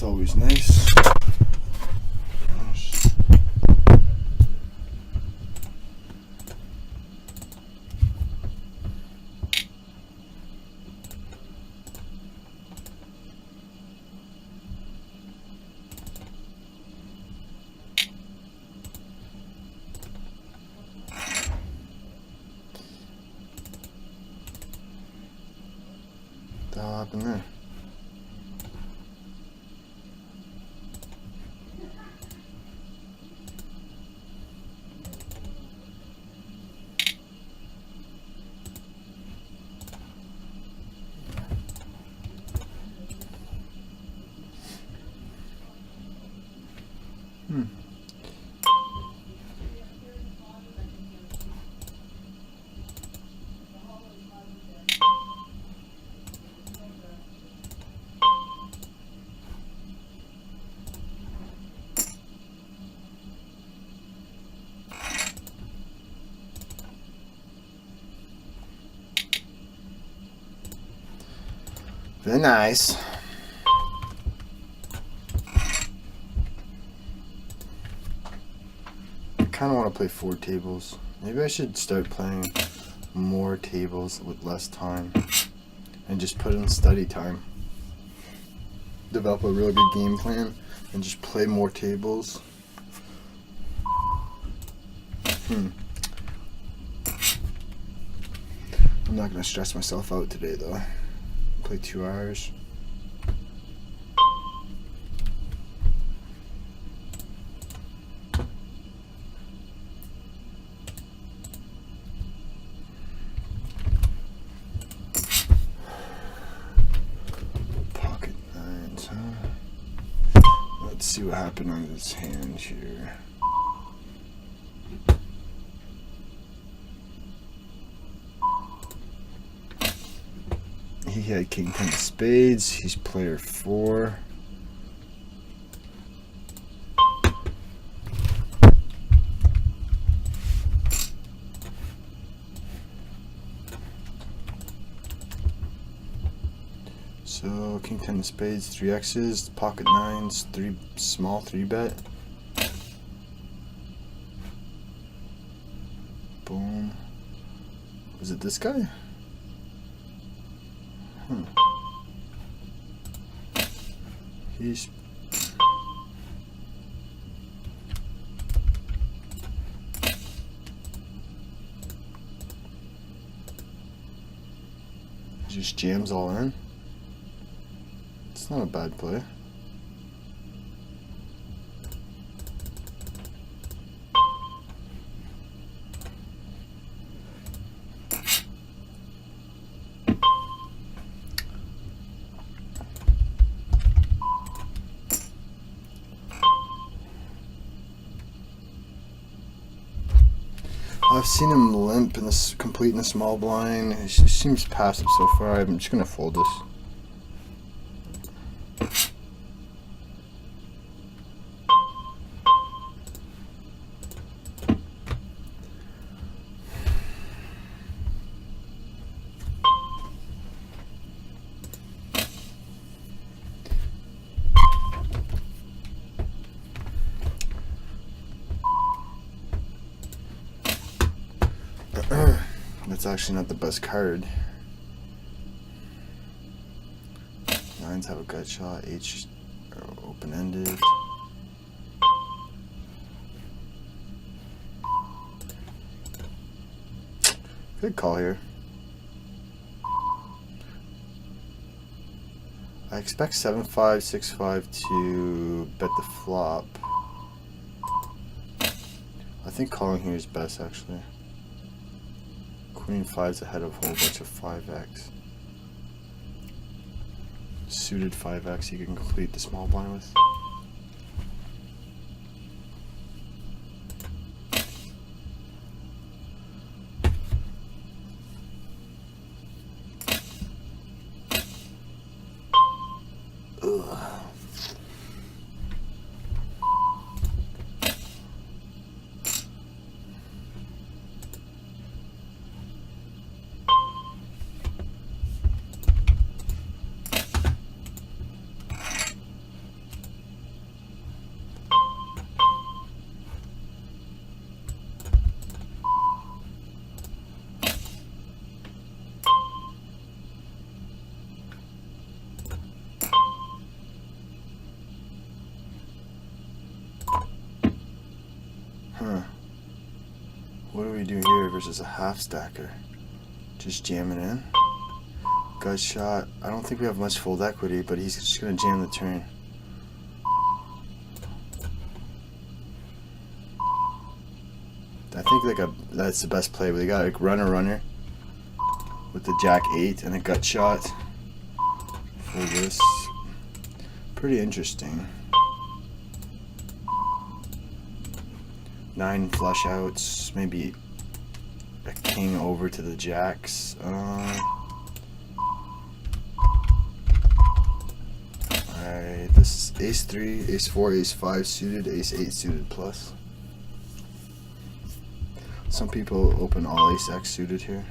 always nice. What the hell happened there? Very nice. I kind of want to play 4 tables. Maybe I should start playing more tables with less time and just put in study time. Develop a really good game plan and just play more tables. I'm not going to stress myself out today though. Play 2 hours. Pocket nines, huh? Let's see what happened on this hand here. He had king 10 of spades. He's player 4. So king 10 of spades, 3 X's, pocket nines, 3 small 3-bet. Boom. Was it this guy? He's just jams all in. It's not a bad play. I've seen him limp in this complete in the small blind. It seems passive so far. I'm just gonna fold this. That's actually not the best card. Nines have a gut shot. H are open-ended. Good call here. I expect 7-5, 6-5 to bet the flop. I think calling here is best actually. Queen 5's ahead of a whole bunch of 5x. Suited 5x you can complete the small blind with. versus a half stacker. Just jamming in. Gut shot. I don't think we have much fold equity, but he's just gonna jam the turn. I think that's the best play. We got a runner with the Jack 8 and a gut shot for this. Pretty interesting. 9 flush outs, maybe a king over to the jacks. Alright, this is ace 3, ace 4, ace 5 suited, ace 8 suited plus. Some people open all ace X suited here.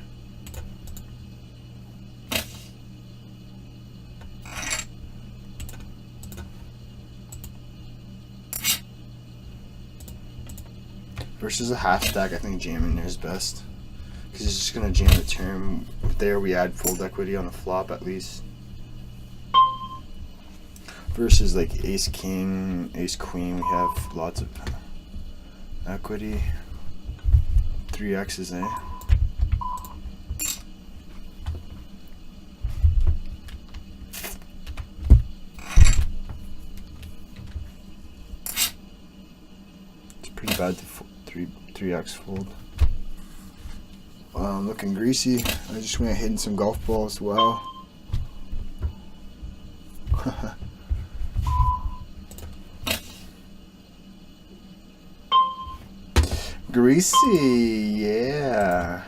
Versus a half stack, I think jamming there is best. Because he's just going to jam the turn. There we add fold equity on the flop at least. Versus like ace king, ace queen, we have lots of equity. 3 X's, eh? It's pretty bad to 3X fold. Looking greasy. I just went hitting some golf balls. Wow. Greasy, yeah.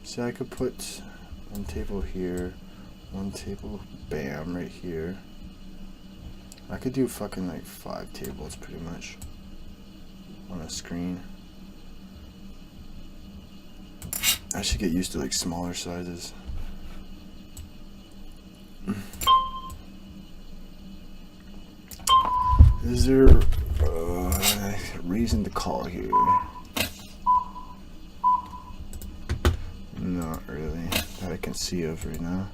So I could put one table here, one table, bam, right here. I could do fucking like 5 tables pretty much on a screen. I should get used to like smaller sizes. Is there a reason to call here? Not really, that I can see of right now.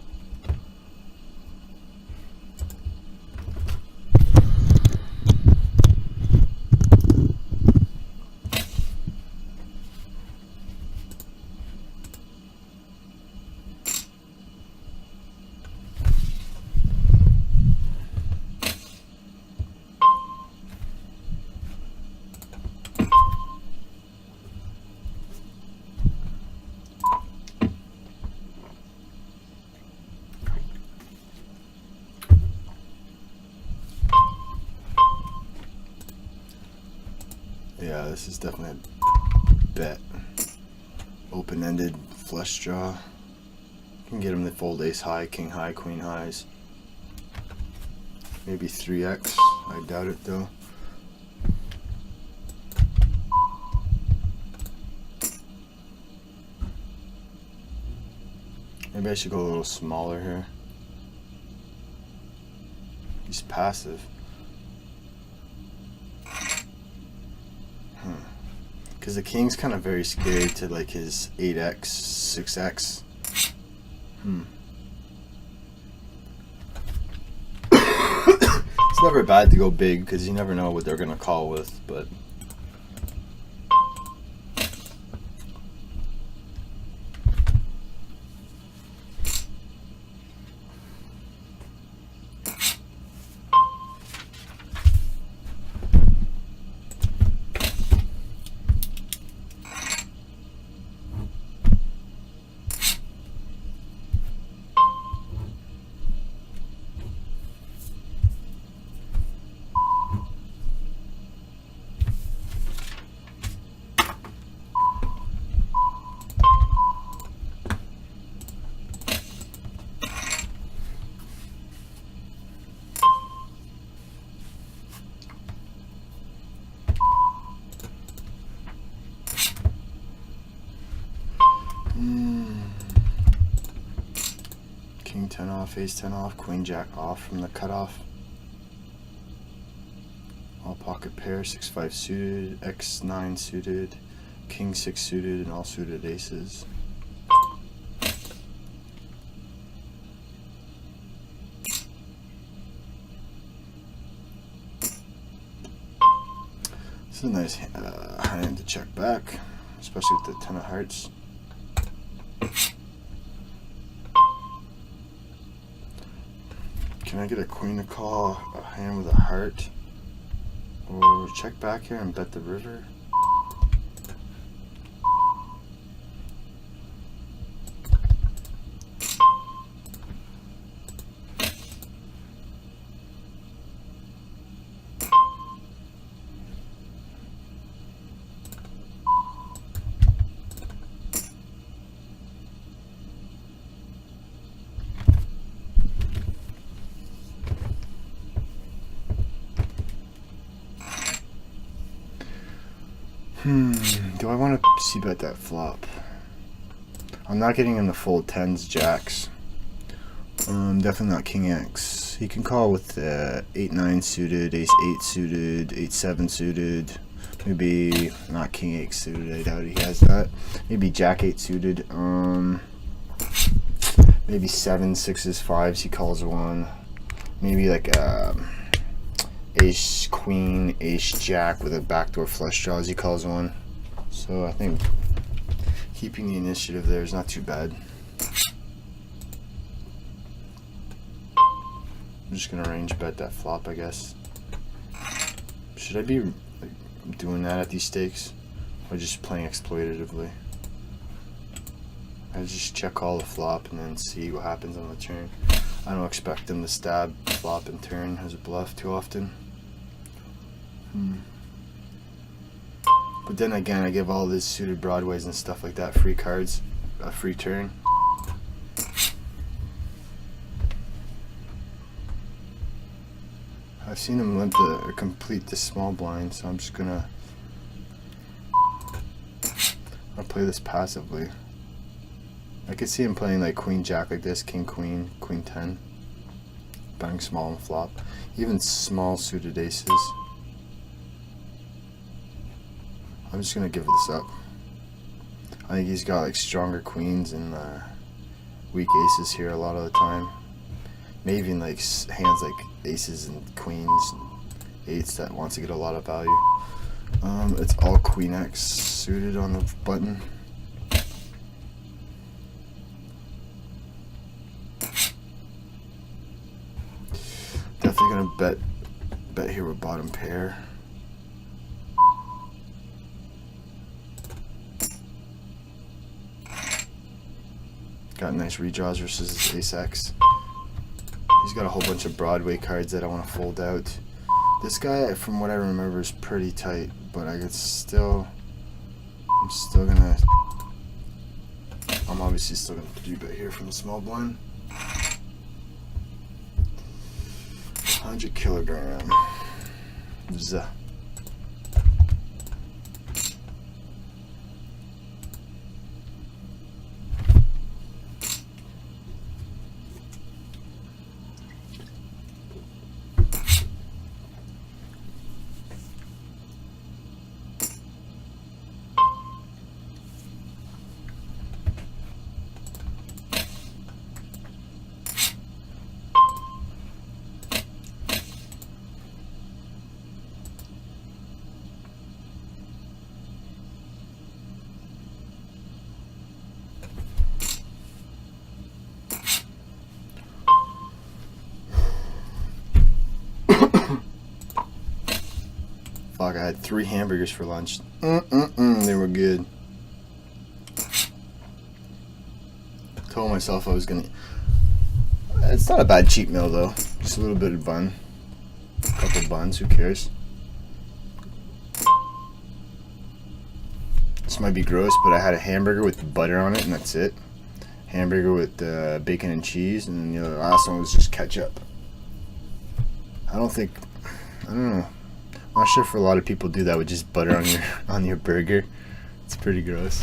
Yeah, this is definitely a bet. Open-ended flush draw. Can get him to fold ace high, king high, queen highs. Maybe 3x. I doubt it though. Maybe I should go a little smaller here. He's passive. Because the king's kind of very scary to like his 8x, 6x. It's never bad to go big because you never know what they're going to call with, but king 10 off, ace 10 off, queen jack off from the cutoff. All pocket pair, 6-5 suited, x9 suited, king 6 suited, and all suited aces. This is a nice hand to check back. especially with the 10 of hearts. Can I get a queen to call a hand with a heart? Or check back here and bet the river? Do I want to c-bet that flop? I'm not getting him the full 10s, jacks. Definitely not king X. He can call with 8-9 suited, ace-8 suited, 8-7 suited. Maybe not king 8 suited, I doubt he has that. Maybe jack 8 suited. Maybe 7, 6s, 5s, he calls one. Maybe like ace queen, ace jack with a backdoor flush draws, he calls one. So I think keeping the initiative there is not too bad. I'm just gonna range bet that flop, I guess. Should I be like, doing that at these stakes, or just playing exploitatively? I just check all the flop and then see what happens on the turn. I don't expect them to stab flop and turn as a bluff too often. But then again, I give all these suited broadways and stuff like that free cards, a free turn. I've seen him limp or complete the small blind, so I'm just gonna I'll play this passively. I could see him playing like queen jack like this, king queen, queen 10, betting small and flop, even small suited aces. I'm just gonna give this up. I think he's got like stronger queens and weak aces here a lot of the time. Maybe even like hands like aces and queens and eights that wants to get a lot of value. It's all queen X suited on the button. Definitely gonna bet here with bottom pair. Got nice redraws versus his ace X. He's got a whole bunch of Broadway cards that I want to fold out. This guy, from what I remember, is pretty tight, but I'm obviously still gonna do bet here from the small blind. 100 kilogram. Zuh. Fuck, I had 3 hamburgers for lunch. They were good. Told myself I was gonna... It's not a bad cheat meal though. Just a little bit of bun. A couple buns, who cares? This might be gross, but I had a hamburger with butter on it and that's it. Hamburger with bacon and cheese, and then the last one was just ketchup. I don't know. I'm not sure if a lot of people do that with just butter on your burger. It's pretty gross.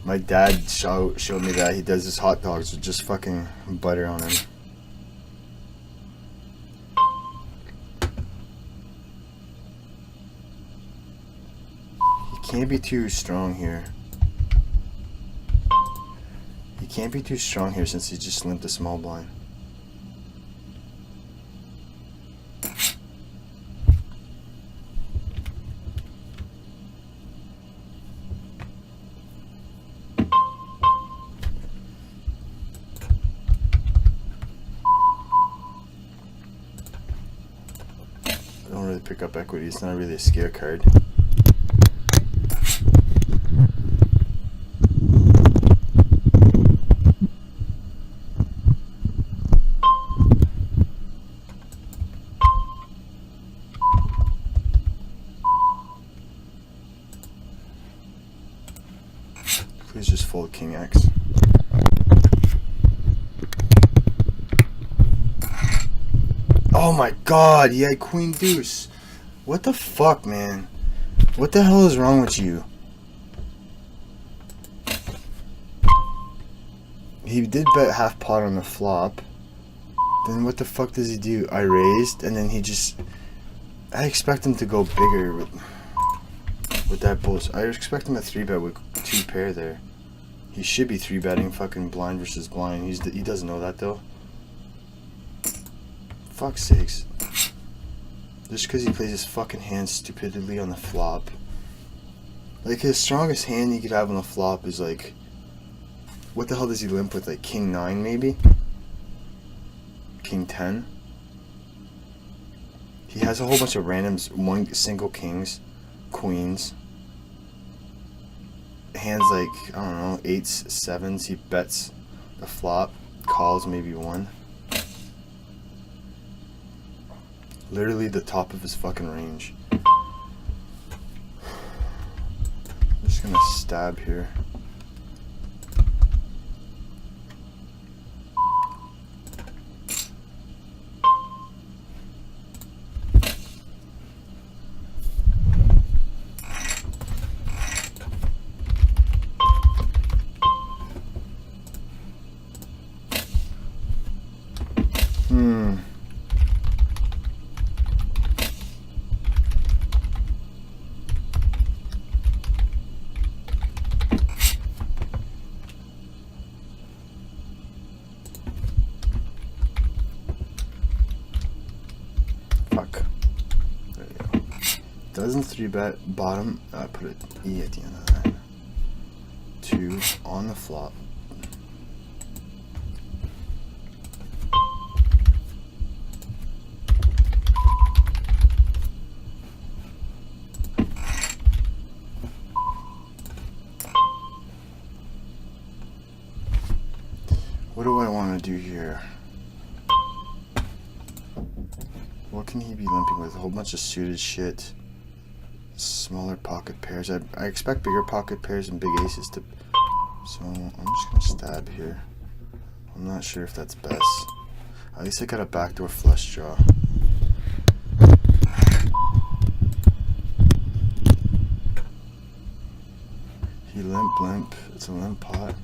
My dad showed me that he does his hot dogs with just fucking butter on them. He can't be too strong here. He can't be too strong here since he just limped a small blind. really pick up equity. It's not really a scare card. Please just fold King X. Oh my god, he had Queen Deuce. What the fuck, man? What the hell is wrong with you? He did bet half pot on the flop. Then what the fuck does he do? I raised, and then he just... I expect him to go bigger with that bullshit. I expect him to 3-bet with 2 pair there. He should be 3-betting fucking blind versus blind. He doesn't know that though. Fuck's sakes. Just because he plays his fucking hand stupidly on the flop. Like, his strongest hand he could have on the flop is like... What the hell does he limp with? Like King 9 maybe? King 10? He has a whole bunch of randoms, one single kings, queens. Hands like, I don't know, 8s, 7s. He bets the flop, calls maybe 1. Literally the top of his fucking range. I'm just gonna stab here. Fuck. There you go. Doesn't 3-bet bottom. I put an E at the end of that. 2 on the flop. What do I want to do here? What can he be limping with? A whole bunch of suited shit. Smaller pocket pairs. I expect bigger pocket pairs and big aces to... So I'm just going to stab here. I'm not sure if that's best. At least I got a backdoor flush draw. He limp. It's a limp pot.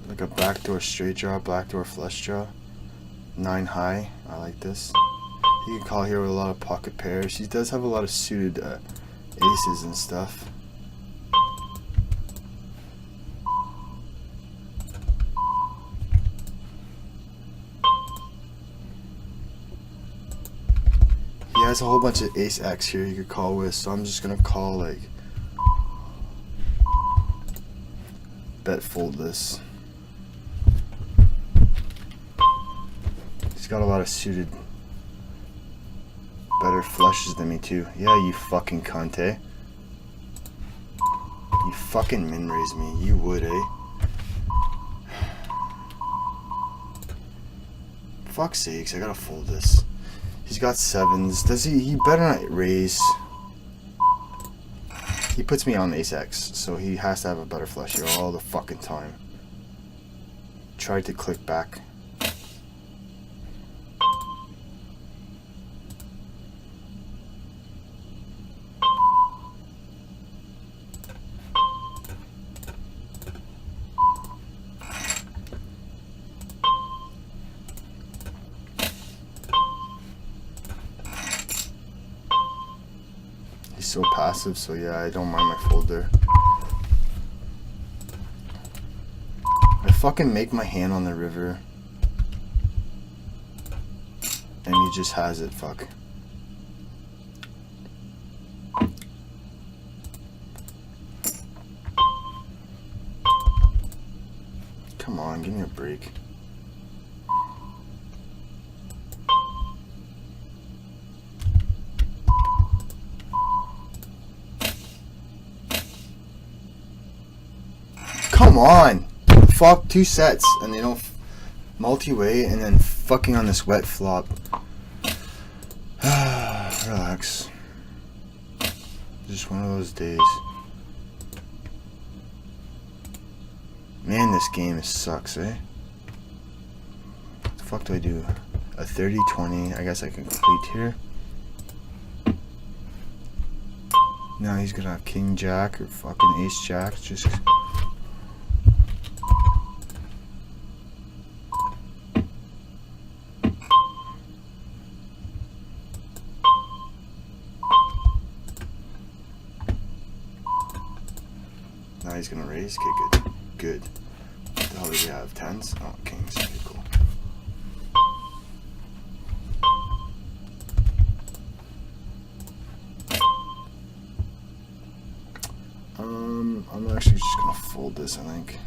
Like a backdoor straight draw, backdoor flush draw. 9 high. I like this. He can call here with a lot of pocket pairs. He does have a lot of suited aces and stuff. He has a whole bunch of ace X here he could call with, so I'm just gonna call like bet fold this. He's got a lot of suited better flushes than me too. Yeah, you fucking cunt, eh? You fucking min raise me. You would, eh? Fuck's sakes, I gotta fold this. He's got 7s. Does he? He better not raise. He puts me on ace X, so he has to have a better flush here all the fucking time. Tried to click back. He's so passive, so yeah, I don't mind my fold there. I fucking make my hand on the river. And he just has it, fuck. Come on, give me a break. come on. Fuck, 2 sets and they don't multi-way and then fucking on this wet flop. Relax. Just one of those days. Man, this game sucks, eh? What the fuck do I do? A 30-20. I guess I can complete here. Now he's gonna have king jack or fucking ace jack. Just now he's gonna raise. Okay, good. Good. What the hell do we have? 10s? Oh, kings. Okay, cool. I'm actually just gonna fold this, I think.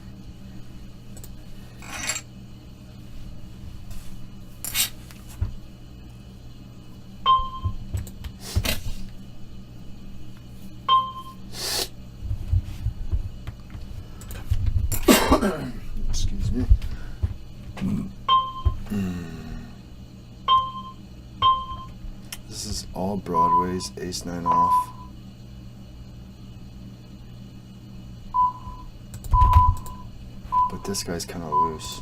Excuse me. This is all broadways, ace 9 off. But this guy's kind of loose.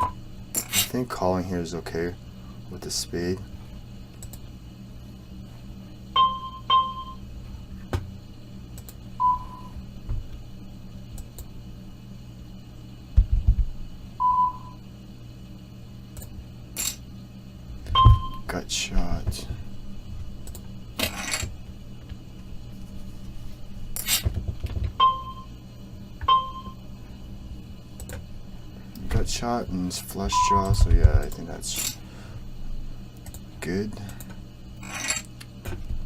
I think calling here is okay with the spade. Gut shot. Gut shot and it's flush draw, so yeah, I think that's good.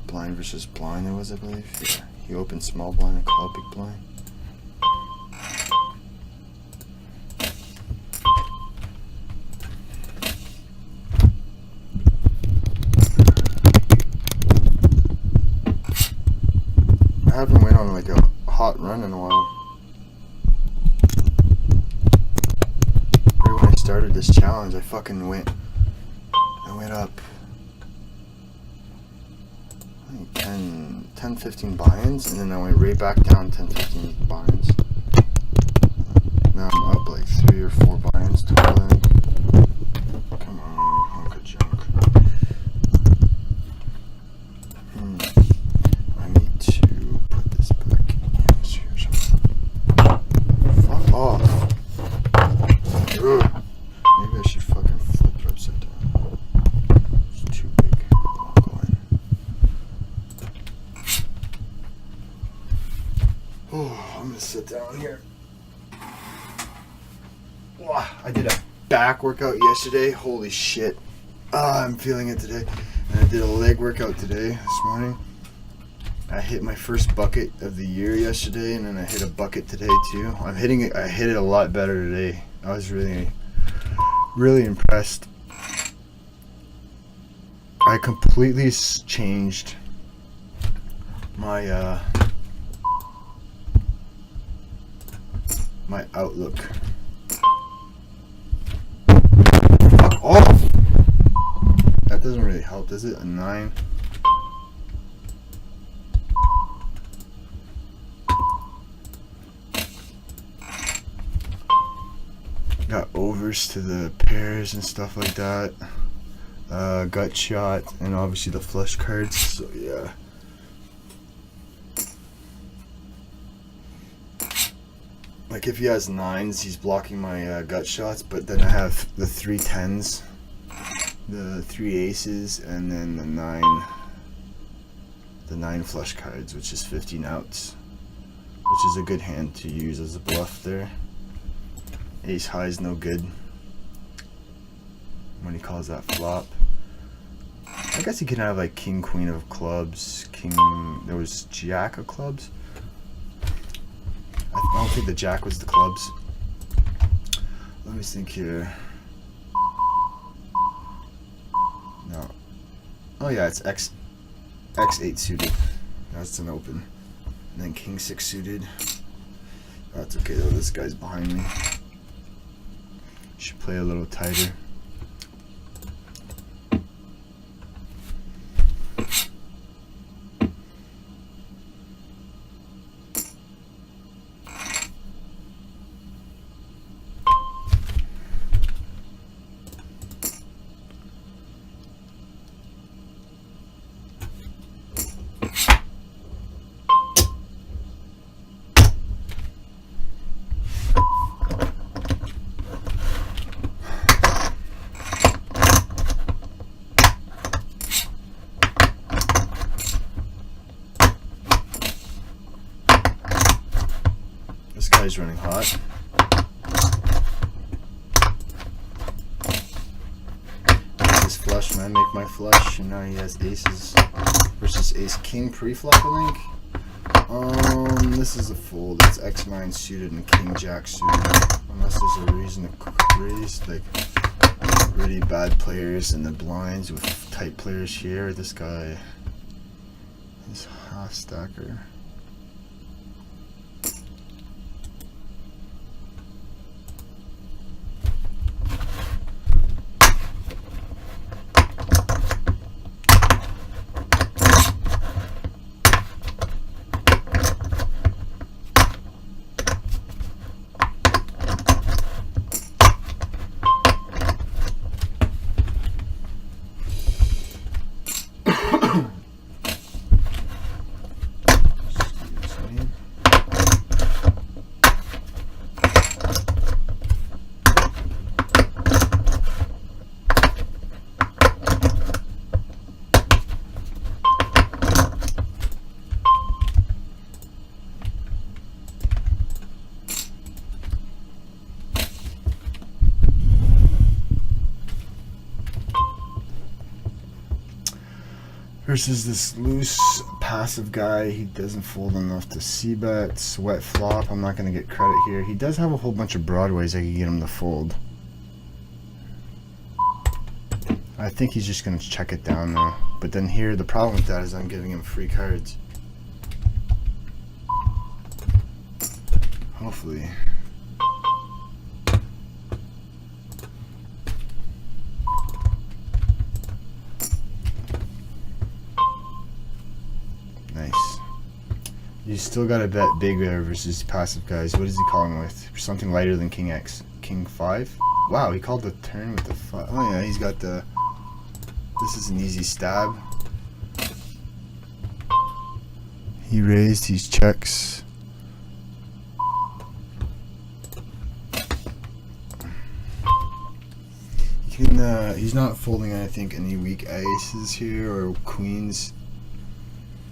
Blind versus blind it was, I believe. Yeah, he opened small blind and called big blind. I haven't went on like a hot run in a while. Right when I started this challenge, I fucking went up I think 10, 15 buy-ins, and then I went right back down 10, 15 buy-ins. Now I'm up like 3 or 4 buy-ins total, I think. Come on, hunk of junk. I need to put this back in here. Fuck off. Ugh. Maybe I should fucking flip it upside down. It's too big. I'll go in. Oh, I'm gonna sit down here. I did a back workout yesterday. Holy shit. I'm feeling it today. And I did a leg workout today, this morning. I hit my first bucket of the year yesterday, and then I hit a bucket today too. I hit it a lot better today. I was really impressed. I completely changed my my outlook. Fuck off! That doesn't really help, does it? A 9. Got overs to the pairs and stuff like that. Gut shot, and obviously the flush cards. So yeah. Like if he has 9s, he's blocking my gut shots, but then I have the 3 10s, the 3 aces, and then the 9 flush cards, which is 15 outs, which is a good hand to use as a bluff there. Ace high is no good when he calls that flop. I guess he can have like king, queen of clubs, there was jack of clubs. I don't think the jack was the clubs. Let me think here. No. Oh yeah, it's X8 suited. That's an open. And then king 6 suited. That's okay though, this guy's behind me. Should play a little tighter. This guy's running hot. Make his flush, man. Make my flush. And now he has aces versus ace king pre-flop, I think. This is a fold. It's X9 suited and king jack suited. Unless there's a reason to raise, like really bad players in the blinds with tight players here. This guy is half stacker. Versus this loose passive guy. He doesn't fold enough to c-bet. Sweat flop. I'm not going to get credit here. He does have a whole bunch of broadways I could get him to fold. I think he's just going to check it down though. But then here, the problem with that is I'm giving him free cards. Hopefully. Nice. You still gotta bet big there versus passive guys. What is he calling with? Something lighter than king X. King 5? Wow, he called the turn with the 5. Oh yeah, he's got the... This is an easy stab. He raised, he checks. He can, he's not folding, I think, any weak aces here or queens.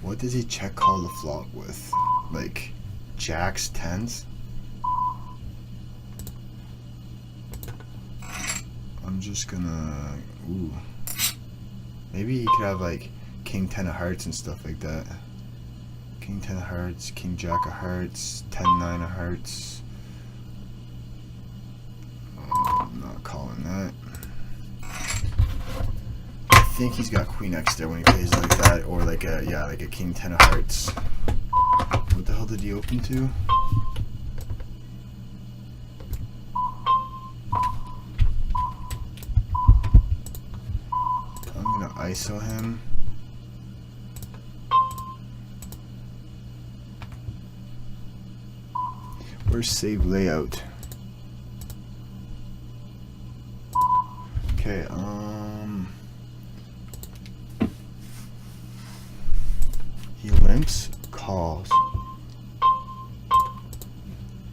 What does he check call the flop with? Like jacks, tens? I'm just gonna... Ooh. Maybe he could have like king 10 of hearts and stuff like that. King 10 of hearts, king jack of hearts, 10 9 of hearts. I'm not calling that. I think he's got queen X there when he plays like that, or like a, yeah, like a king 10 of hearts. What the hell did he open to? I'm gonna ISO him. Where's save layout? Okay, he limps, calls.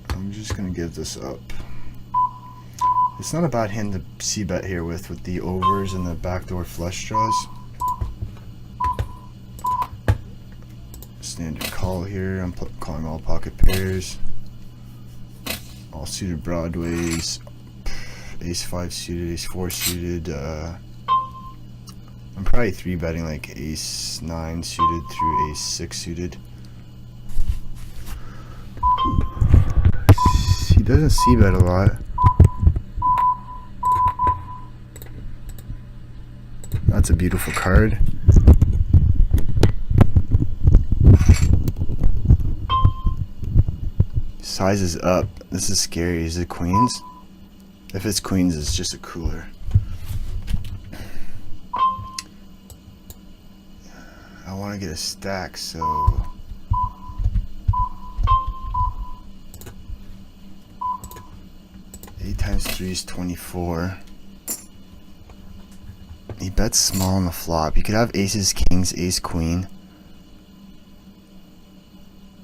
I'm just gonna give this up. It's not a bad hand to c-bet here with the overs and the backdoor flush draws. Standard call here. I'm calling all pocket pairs. All suited broadways. Ace 5 suited, ace 4 suited. I'm probably 3-betting like ace 9 suited through ace 6 suited. He doesn't c-bet a lot. That's a beautiful card. Size is up. This is scary. Is it queens? If it's queens, it's just a cooler. I want to get a stack, so 8 times 3 is 24. He bets small on the flop. You could have aces, kings, ace, queen.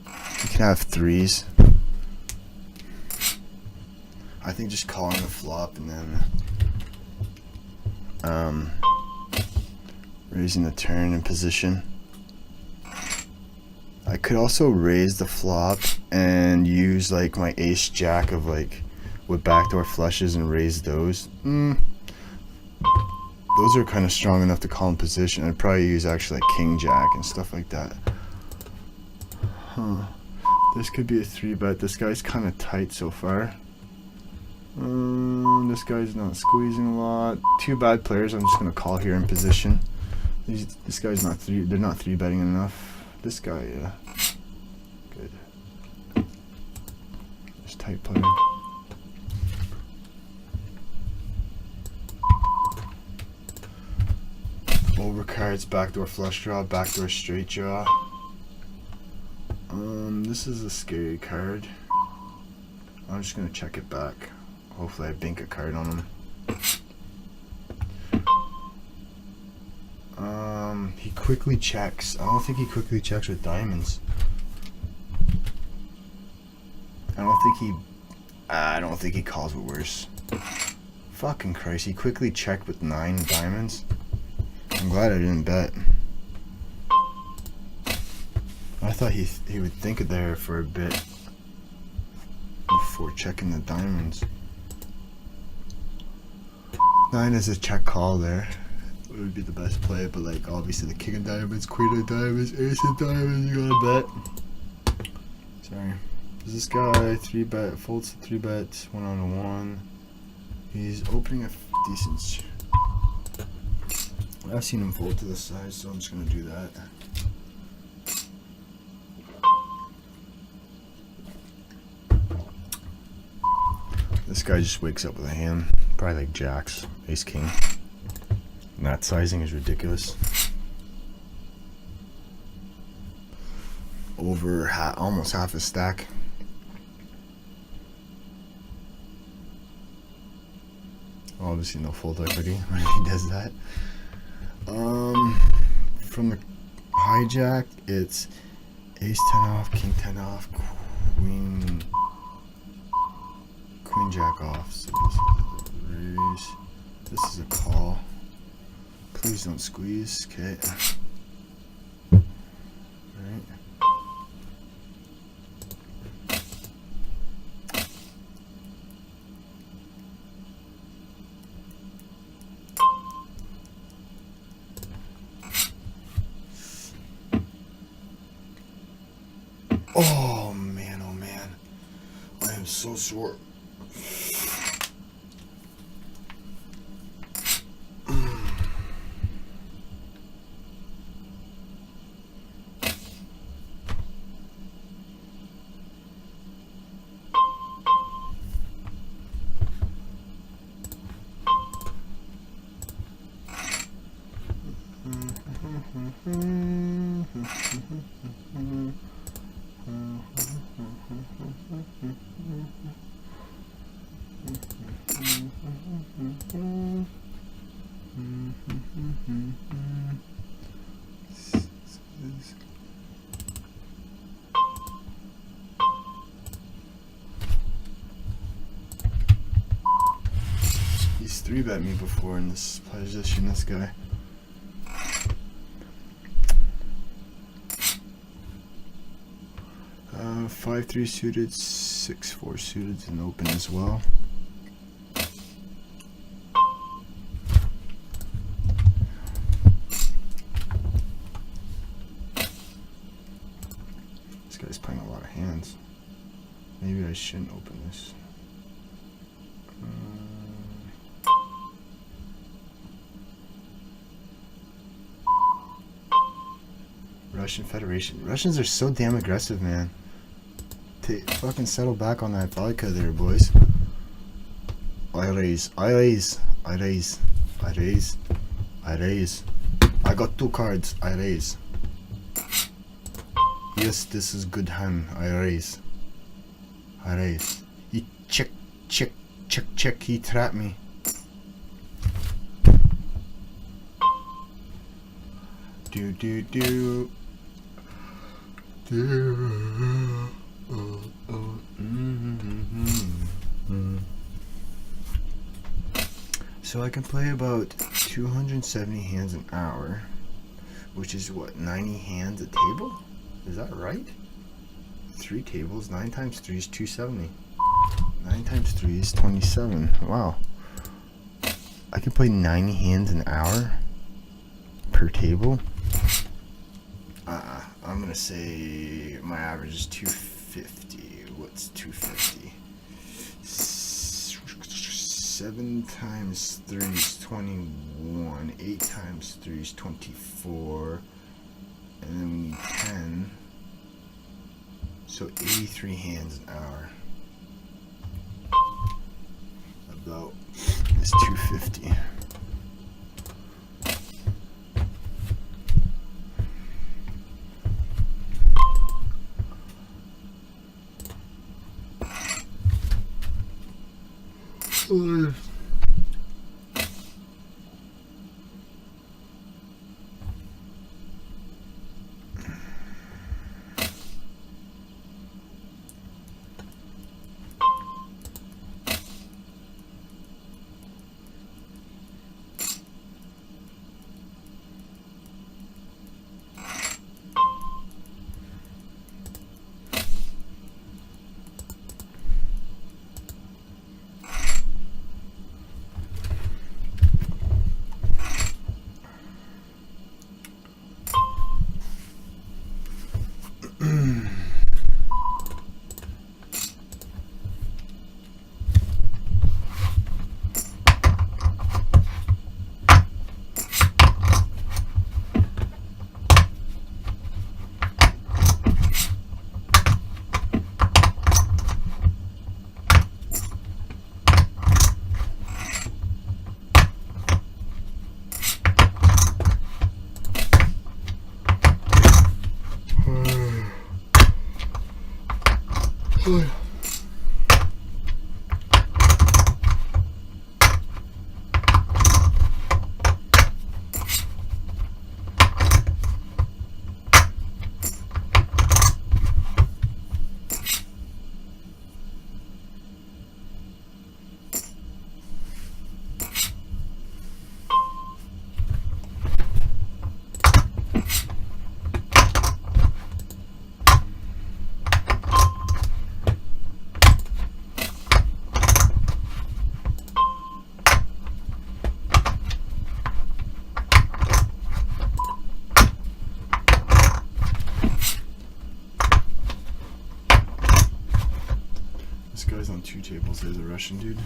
You can have threes. I think just calling the flop and then raising the turn in position. I could also raise the flop and use like my ace jack of like with backdoor flushes and raise those. Those are kind of strong enough to call in position. I'd probably use actually like king jack and stuff like that. This could be a 3-bet. This guy's kind of tight so far. This guy's not squeezing a lot. 2 bad players. I'm just gonna call here in position. This guy's not they're not 3-betting enough. This guy, yeah, good. This tight player. Overcards, backdoor flush draw, backdoor straight draw. This is a scary card. I'm just gonna check it back. Hopefully I bank a card on him. He quickly checks. I don't think he quickly checks with diamonds. I don't think he calls with worse. Fucking Christ, he quickly checked with 9 diamonds. I'm glad I didn't bet. I thought he would think it there for a bit before checking the diamonds. 9 is a check call there. It would be the best play, but like obviously the king of diamonds, queen of diamonds, ace of diamonds, you gotta bet. Sorry. Is this guy 3-bet, folds to 3-bet, 1-on-1. He's opening a decent. I've seen him fold to the side, so I'm just gonna do that. This guy just wakes up with a hand, probably like jacks, ace king. And that sizing is ridiculous. Over almost half a stack. Obviously no fold equity when he does that. From the hijack, it's ace 10 off, king 10 off, queen jack off. So this is a raise. This is a call. Please don't squeeze. Okay. Alright. Oh man, I am so sore. He's 3-bet me before in this position, this guy. Uh, 5-3 suited, 6-4 suited and open as well. This guy's playing a lot of hands. Maybe I shouldn't open this. Russian Federation. Russians are so damn aggressive, man. Fucking settle back on that vodka there, boys. I raise. I got 2 cards. I raise. Yes, this is good hand. I raise. He check. He trapped me. Do. So I can play about 270 hands an hour, which is what, 90 hands a table? Is that right? 3 tables, 9 times 3 is 270. 9 times 3 is 27. Wow. I can play 90 hands an hour per table. I'm gonna say my average is 250. What's 250? 7 times 3 is 21. 8 times 3 is 24. And then we need 10. So 83 hands an hour. About is 250. This guy's on 2 tables. There's a Russian dude.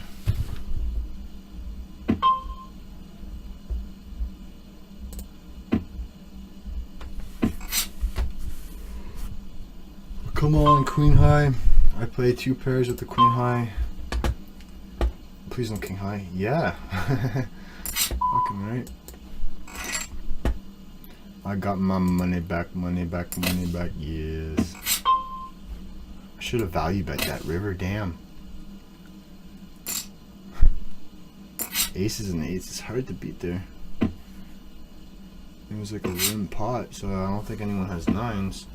Come on, queen high. I play 2 pairs with the queen high. Please no king high. Yeah. Fucking right. I got my money back. Yes. I should have value bet that river. Damn. Aces and 8s. It's hard to beat there. It was like a rim pot, so I don't think anyone has 9s.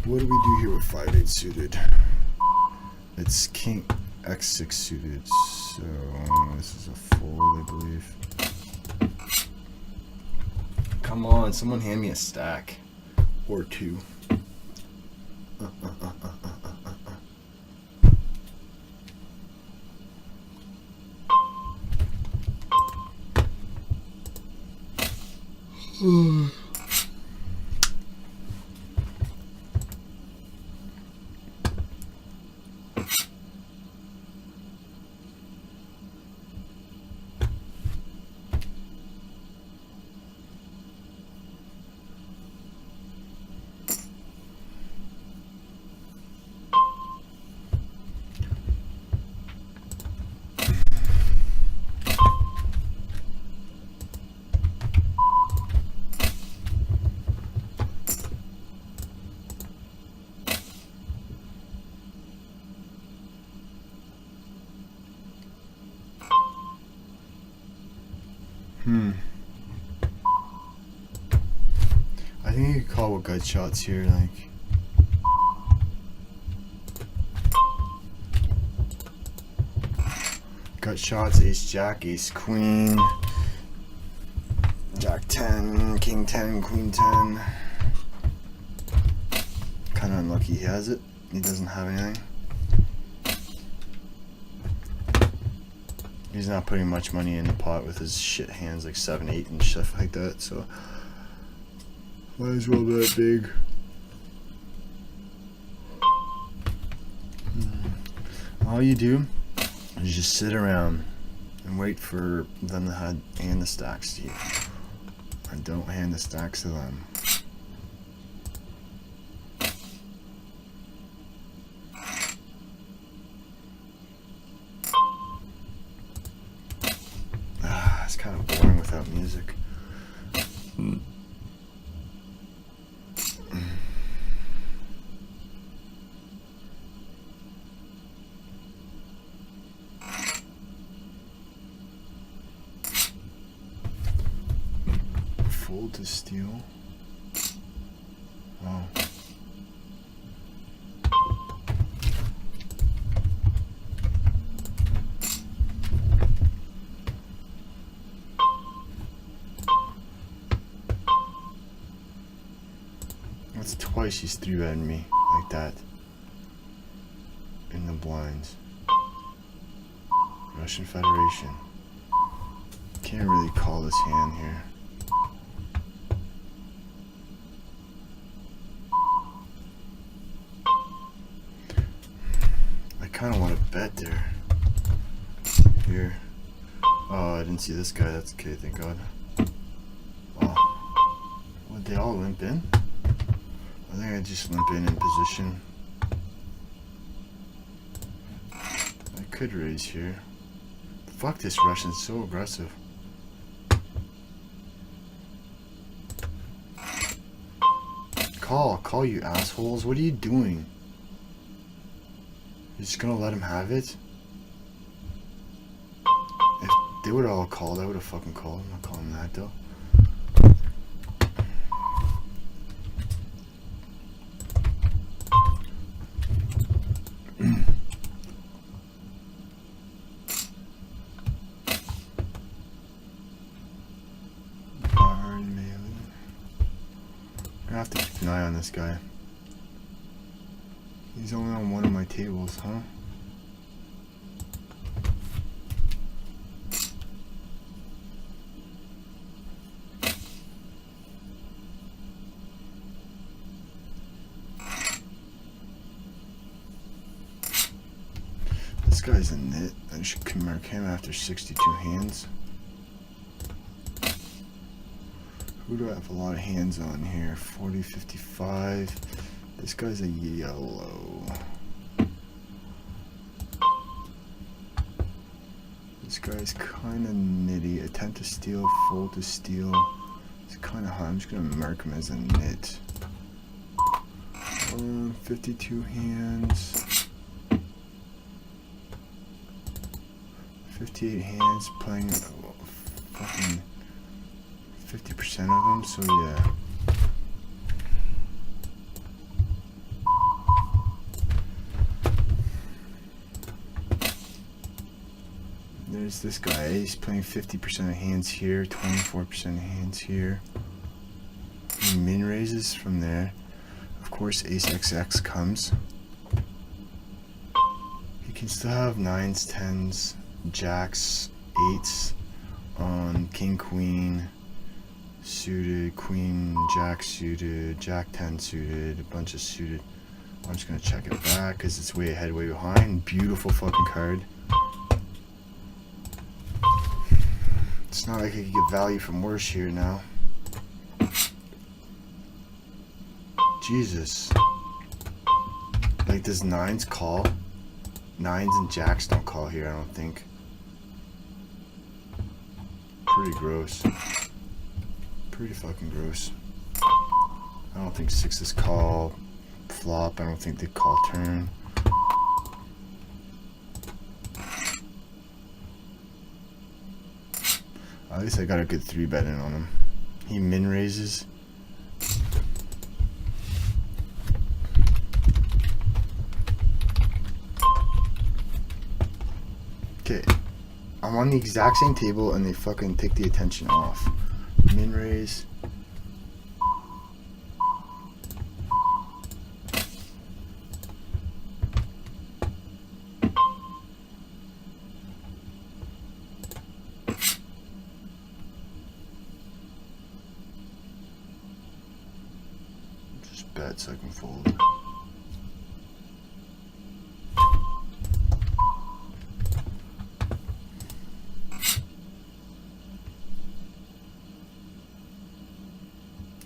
What do we do here with 5-8 suited? It's king x6 suited, so this is a fold, I believe. Come on, someone hand me a stack or 2. I think you could call with gut shots here, like. Gut shots, ace jack, ace queen, jack 10, king 10, queen 10. Kind of unlucky he has it. He doesn't have anything. He's not putting much money in the pot with his shit hands like 7, 8 and stuff like that, so might as well bet big. All you do is just sit around and wait for them to hand the stacks to you. And don't hand the stacks to them. It's kind of boring without music. Fold to steal. Wow. That's twice he's 3-betting me like that. In the blinds. Russian Federation. Can't really call this hand here. I kind of want to bet there. Here. Oh, I didn't see this guy. That's okay, thank God. Oh. Would they all limp in? I think I just limp in position. I could raise here. Fuck, this Russian's so aggressive. Call you assholes. What are you doing? You're just gonna let him have it? If they would have all called, I would have fucking called. I'm not calling that though. I have to keep an eye on this guy. He's only on one of my tables, huh? This guy's a nit. I should mark him after 62 hands. Who do I have a lot of hands on here? 40, 55. This guy's a yellow. This guy's kind of nitty. Attempt to steal, fold to steal. It's kind of high. I'm just going to mark him as a nit. 52 hands. 58 hands playing fucking 50% of them, so yeah. There's this guy, he's playing 50% of hands here, 24% of hands here. He min raises from there. Of course, ace XX comes. He can still have 9s, 10s, jacks, 8s on king, queen, suited, queen, jack suited, jack 10 suited, a bunch of suited. I'm just gonna check it back because it's way ahead, way behind. Beautiful fucking card. It's not like I could get value from worse here now. Jesus. Like, does 9s call? 9s and jacks don't call here, I don't think. Pretty gross. Pretty fucking gross. I don't think 6s call flop. I don't think they call turn. At least I got a good 3-bet in on him. He min raises. Okay, I'm on the exact same table and they fucking take the attention off. Min raise. Just bet so I can fold.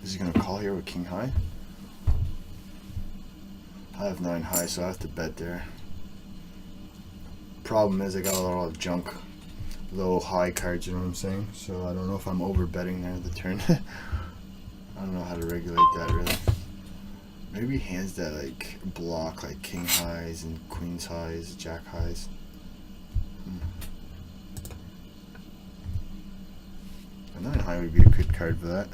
Is he gonna call here with king high? I have 9 high, so I have to bet there. Problem is I got a lot of junk, low high cards, you know what I'm saying? So I don't know if I'm over betting there the turn. I don't know how to regulate that really. Maybe hands that like block like king highs and queens highs, jack highs. A 9 high would be a good card for that.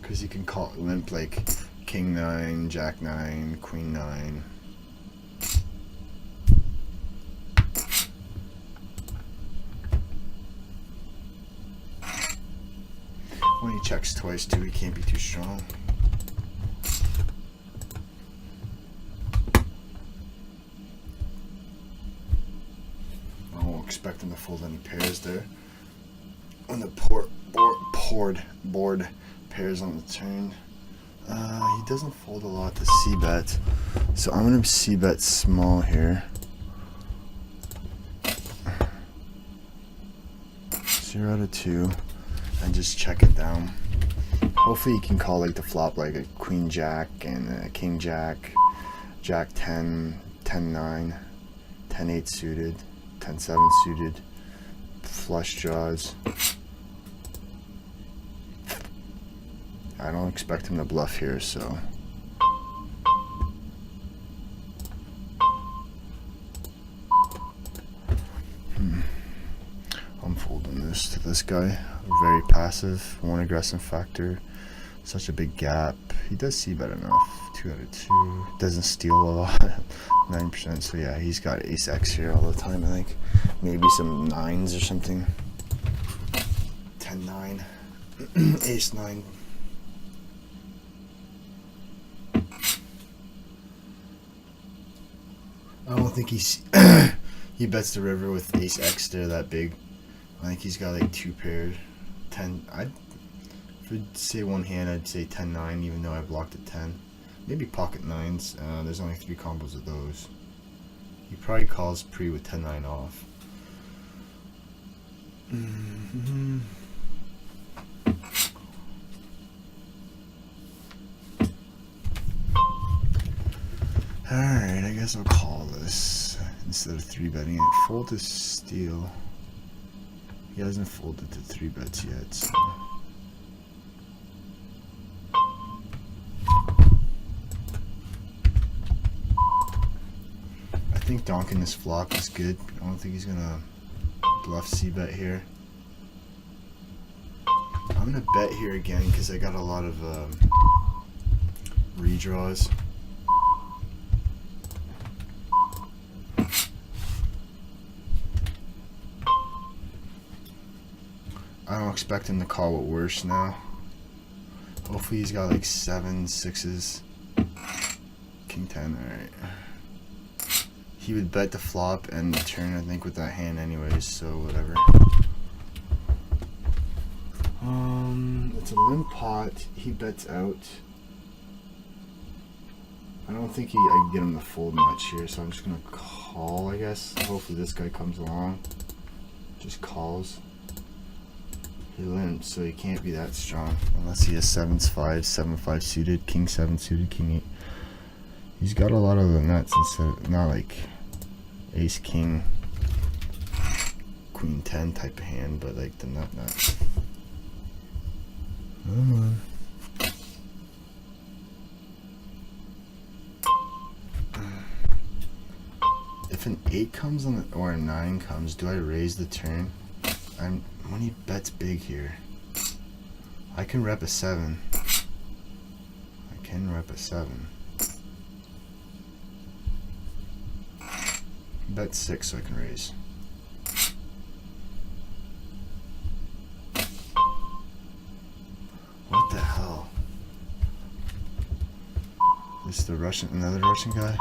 Because you can call it limp like king 9, jack 9, queen 9. When he checks twice too, he can't be too strong. I won't expect him to fold any pairs there. When the board pairs on the turn. He doesn't fold a lot to c-bet, so I'm gonna c-bet small here. 0 out of 2, and just check it down. Hopefully you can call like the flop like a queen jack and a king jack, jack 10, 10 9, 10 8 suited, 10 7 suited, flush draws. I don't expect him to bluff here, so I'm folding this to this guy. Very passive, 1 aggressive factor, such a big gap. He does see bet enough. 2 out of 2. Doesn't steal a lot. 9%. So yeah, he's got ace X here all the time. I think maybe some 9s or something. 10 9, ace 9. I don't think he's he bets the river with ace X there that big. I think he's got like 2 pairs. 10. I'd say one hand. I'd say 10 9, even though I blocked at 10. Maybe pocket 9s. There's only 3 combos of those. He probably calls pre with 10 9 off. Alright, I guess I'll call this instead of 3-betting it. Fold to steal. He hasn't folded to 3 bets yet, so. I think donking this flop is good. I don't think he's gonna bluff c-bet here. I'm gonna bet here again because I got a lot of redraws. I don't expect him to call it worse now. Hopefully he's got like 7 6s. King 10, alright. He would bet the flop and the turn, I think, with that hand anyways, so whatever. It's a limp pot. He bets out. I don't think I can get him to fold much here, so I'm just gonna call, I guess. Hopefully this guy comes along. Just calls. He limps, so he can't be that strong unless he has 7s 5s, 7 5 suited, king 7 suited, king 8. He's got a lot of the nuts instead of, not like ace king, queen 10 type of hand, but like the nuts. Come on. if an 8 comes on the, or a 9 comes, do I raise the turn? When he bets big here, I can rep a 7. I can rep a 7. Bet 6 so I can raise. What the hell? This is the Russian, another Russian guy?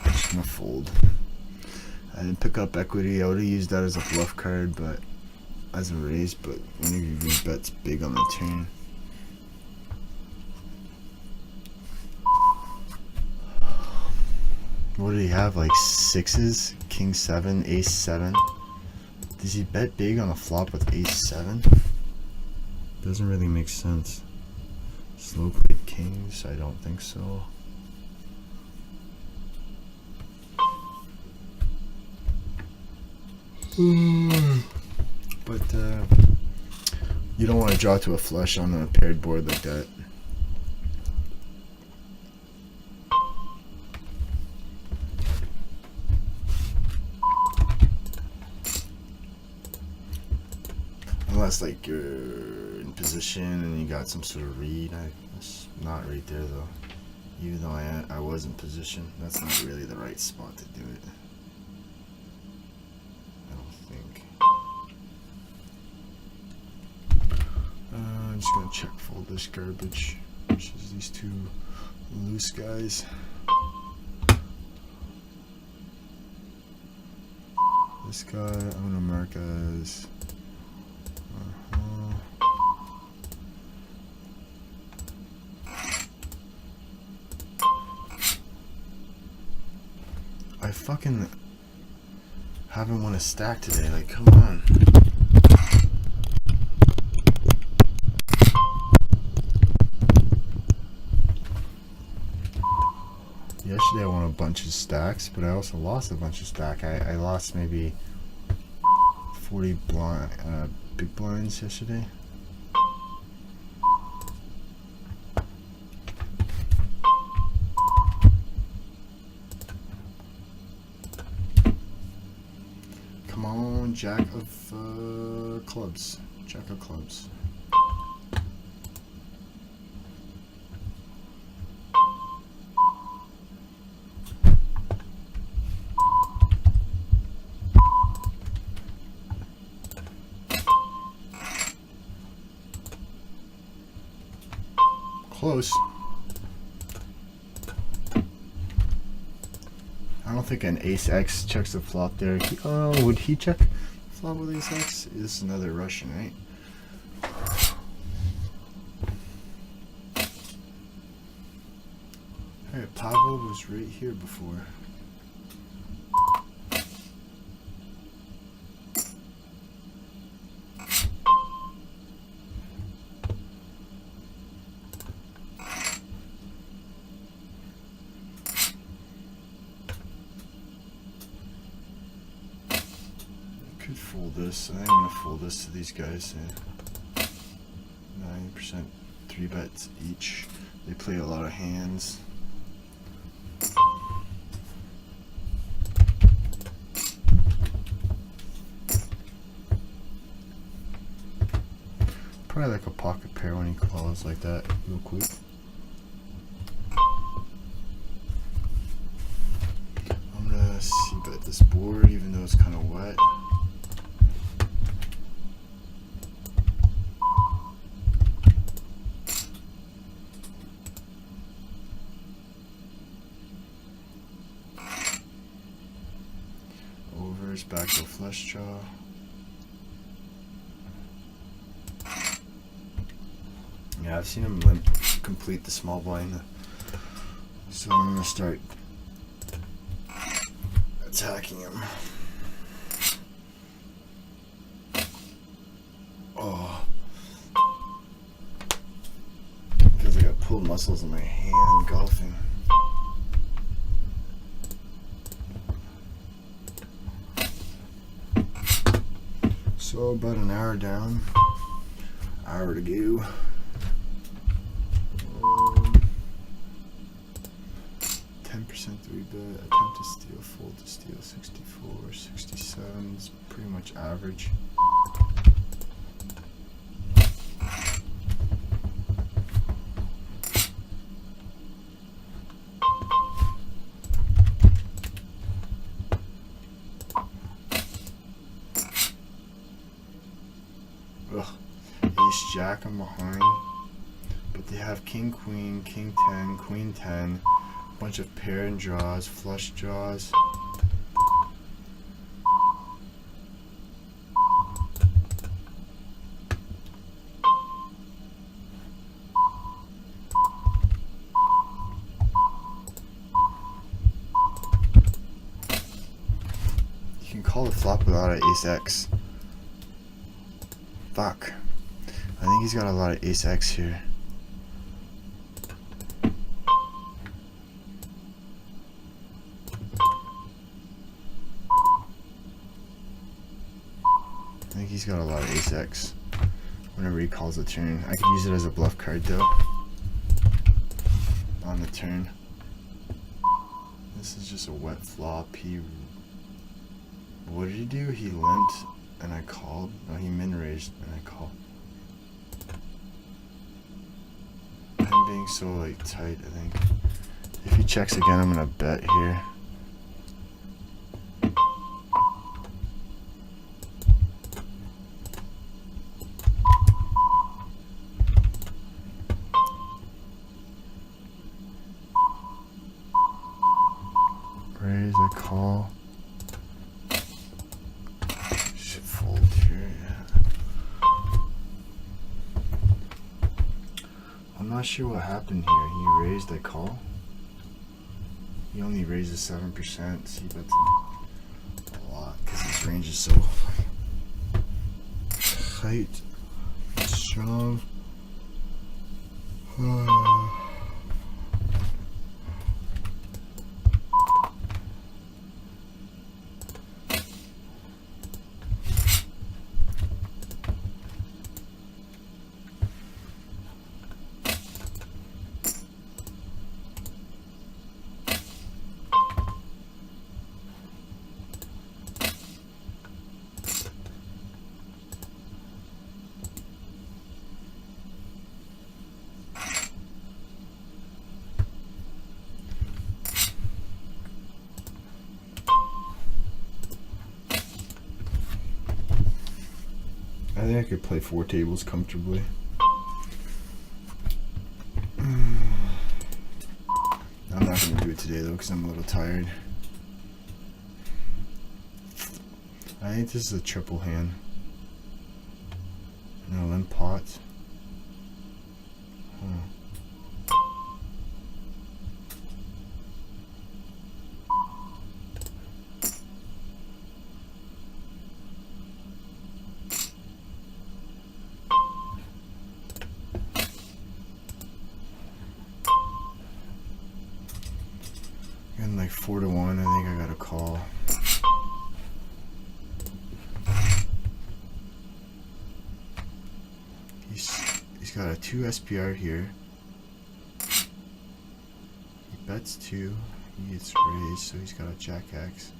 I'm just gonna fold. I didn't pick up equity. I would have used that as a bluff card, but as a raise, but when you bets big on the turn. What did he have? Like 6s? King 7, Ace 7? Does he bet big on a flop with Ace 7? Doesn't really make sense. Slow played kings? I don't think so. But you don't want to draw to a flush on a paired board like that. Unless like you're in position and you got some sort of read. That's not right there though. Even though I was in position, that's not really the right spot to do it. I don't think. I'm just gonna check fold this garbage, which is these two loose guys. This guy I'm gonna mark as. I fucking haven't won a stack today, like come on. Yesterday I won a bunch of stacks, but I also lost a bunch of stack. I lost maybe 40 big blinds yesterday. Come on, Jack of clubs. Jack of clubs. Close. I don't think an ace X checks the flop there. Oh, would he check flop with ace X? This is another Russian, right? Hey, Pavel was right here before. Could fold this. I think I'm gonna fold this to these guys. 90% 3 bets each. They play a lot of hands. Probably like a pocket pair when he calls like that, real quick. I'm gonna c-bet this board, even though it's kind of wet. Overs, back to a flush draw. Yeah, I've seen him complete the small blind, so I'm gonna start attacking him. Oh, feels like I pulled muscles in my hand golfing. So about an hour down, hour to go. 3-bet, attempt to steal, fold to steal, 64, 67. It's pretty much average. Ugh. Ace Jack, I'm behind. But they have King Queen, King 10, Queen 10, bunch of pair and draws, flush draws. You can call the flop without an Ace X. Fuck. I think he's got a lot of Ace X here. I think he's got a lot of Ace X whenever he calls a turn. I could use it as a bluff card though. On the turn. This is just a wet flop. What did he do? He limped and I called. No, he min raised and I called. I'm being so like tight, I think. If he checks again, I'm gonna bet here. Raise, I call. Should fold here, yeah. I'm not sure what happened here. He raised, I call. He only raises 7%. See, that's a lot because his range is so tight, strong. I think I could play 4 tables comfortably. I'm not going to do it today though because I'm a little tired. I think this is a triple hand. No, limp pot. And like 4 to 1, I think I got a call. He's got a 2 SPR here. He bets 2. He gets raised, so he's got a Jack X.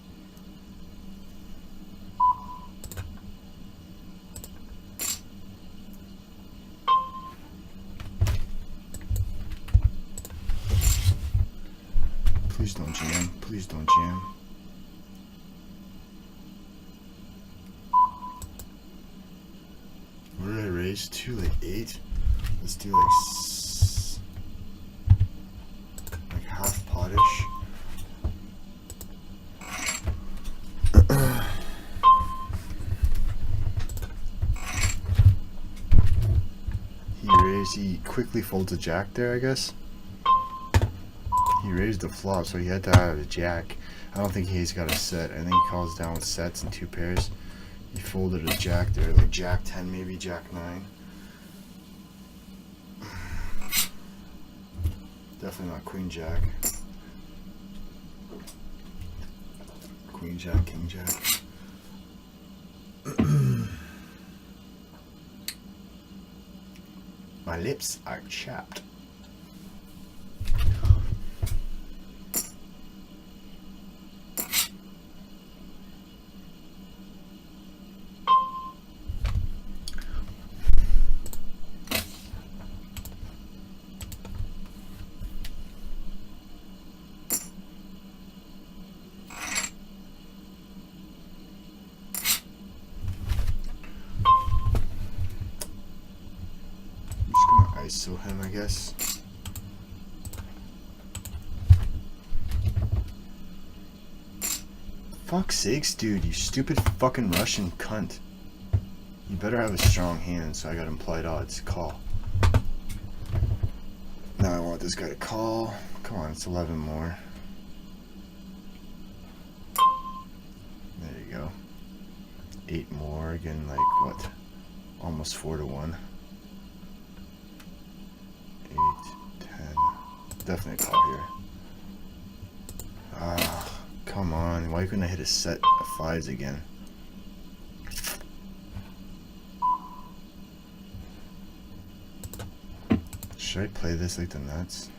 Please don't jam. Please don't jam. What did I raise to? Like 8? Let's do like half potish. He quickly folds a jack there, I guess. He raised the flop, so he had to have a jack. I don't think he's got a set. I think he calls down with sets and 2 pairs. He folded a jack there, like Jack 10, maybe Jack 9. Definitely not Queen Jack. Queen Jack, King Jack. My lips are chapped. still him, I guess. Fuck's sakes, dude, you stupid fucking Russian cunt. You better have a strong hand, so I got implied odds. Call. Now I want this guy to call. Come on, it's 11 more. There you go. 8 more, again, like what? Almost 4 to 1. 8, 10. Definitely a call here. Ah. Come on, why couldn't I hit a set of 5s again? Should I play this like the nuts?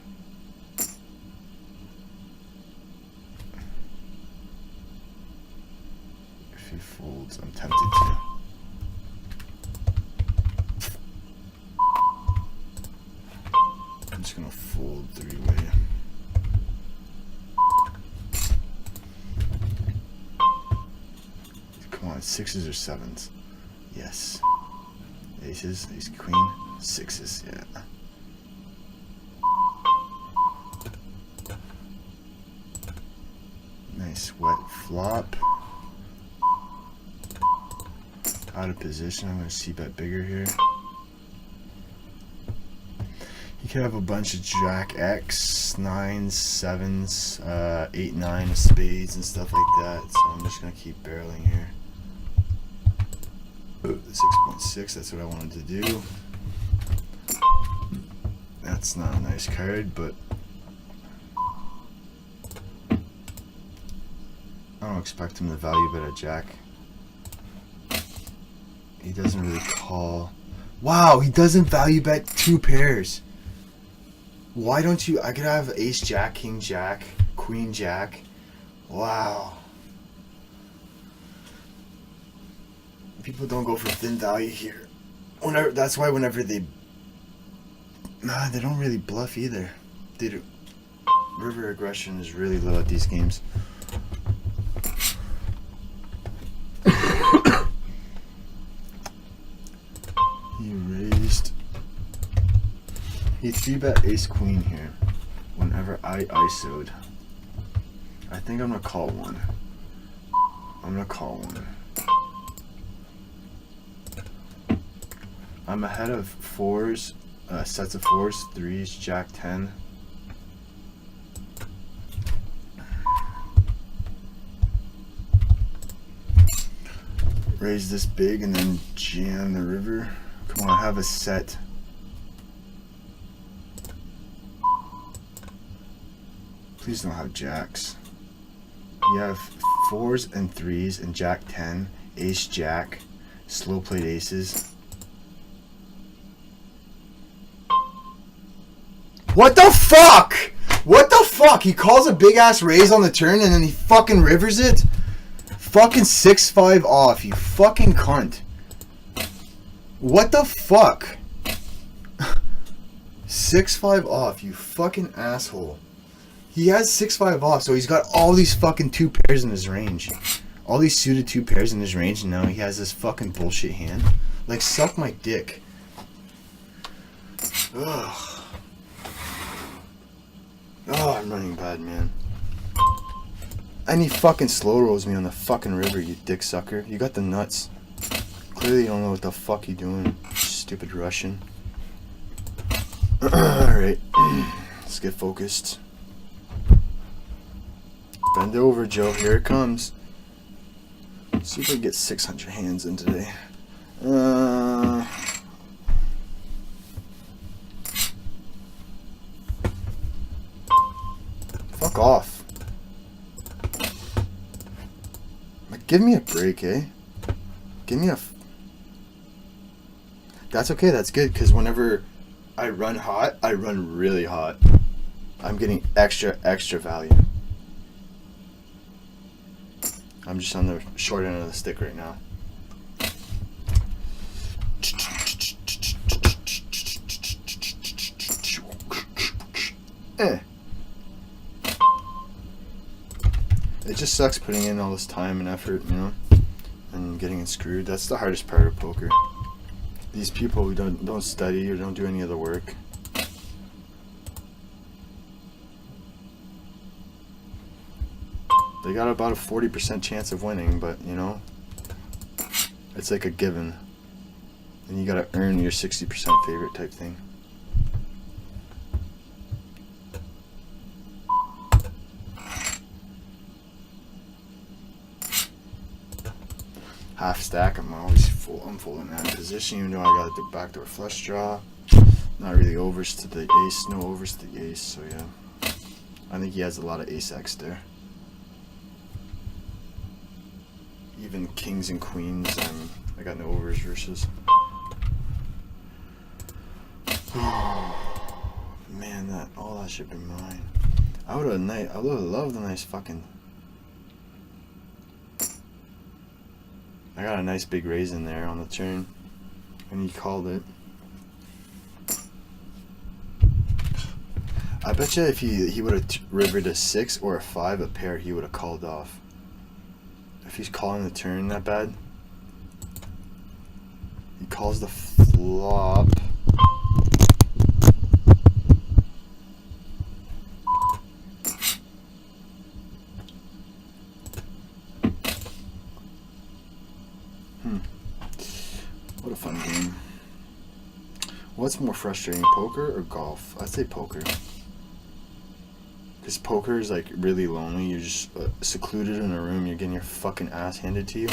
If he folds, I'm tempted to. I'm just gonna fold 3-way. Come on, 6s or 7s? Yes. Aces, ace queen, 6s, yeah. Nice wet flop. Out of position, I'm going to c-bet bigger here. You could have a bunch of jack X, 9s, 7s, 8, 9 of spades and stuff like that, so I'm just going to keep barreling here. 6.6, that's what I wanted to do. That's not a nice card, but I don't expect him to value bet a jack. He doesn't really call. Wow, he doesn't value bet 2 pairs. Why don't you? I could have ace jack, king jack, queen jack. Wow. People don't go for thin value here. That's why whenever they don't really bluff either. They do. River aggression is really low at these games. He raised. He 3-bet ace queen here. Whenever I ISO'd. I think I'm gonna call one. I'm ahead of 4s, sets of 4s, 3s, jack 10. Raise this big and then jam the river. Come on, have a set. Please don't have jacks. You have 4s and 3s and jack 10, ace jack, slow played aces. What the fuck? What the fuck? He calls a big ass raise on the turn and then he fucking rivers it? Fucking 6-5 off, you fucking cunt. What the fuck? 6-5 off, you fucking asshole. He has 6-5 off, so he's got all these fucking 2 pairs in his range. All these suited 2 pairs in his range, and now he has this fucking bullshit hand. Like, suck my dick. Ugh. Oh, I'm running bad, man. And he fucking slow rolls me on the fucking river, you dick sucker. You got the nuts. Clearly you don't know what the fuck you're doing, stupid Russian. Alright, let's get focused. Bend over, Joe. Here it comes. See if I can get 600 hands in today. Fuck off. Like, give me a break, eh? Give me a... That's okay, that's good, because whenever I run hot, I run really hot. I'm getting extra value. I'm just on the short end of the stick right now. It just sucks putting in all this time and effort, you know, and getting it screwed. That's the hardest part of poker. These people who don't study or don't do any of the work, They got about a 40% chance of winning, but you know, it's like a given. And you gotta earn your 60% favorite type thing. Half stack, I'm always full. I'm full in that position, even though I got the backdoor flush draw. Not really overs to the ace, no overs to the ace, so yeah. I think he has a lot of ace X there. Even kings and queens, I got no overs versus. Man, all that should be mine. I would have loved a nice fucking. I got a nice big raise in there on the turn, and he called it. I bet you if he would have rivered a 6 or a 5, a pair, he would have called off. If he's calling the turn that bad, he calls the flop. What a fun game. What's more frustrating, poker or golf? I'd say poker. Because poker is like really lonely. You're just secluded in a room. You're getting your fucking ass handed to you.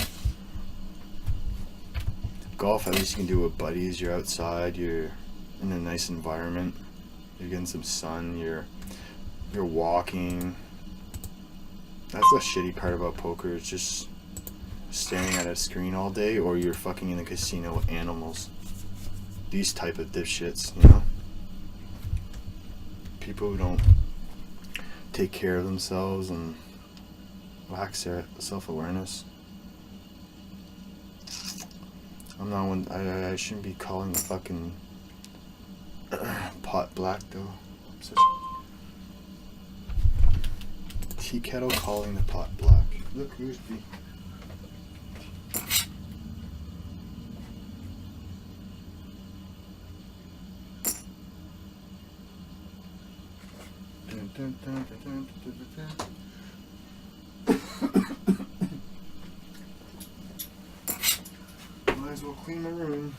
Golf, at least you can do it with buddies. You're outside. You're in a nice environment. You're getting some sun. You're walking. That's the shitty part about poker. It's just staring at a screen all day, or you're fucking in a casino with animals. These type of dipshits, you know? People who don't take care of themselves and lacks their self-awareness. I'm not one. I shouldn't be calling the fucking pot black though. Tea kettle calling the pot black. Look who's the. Might as well clean my room.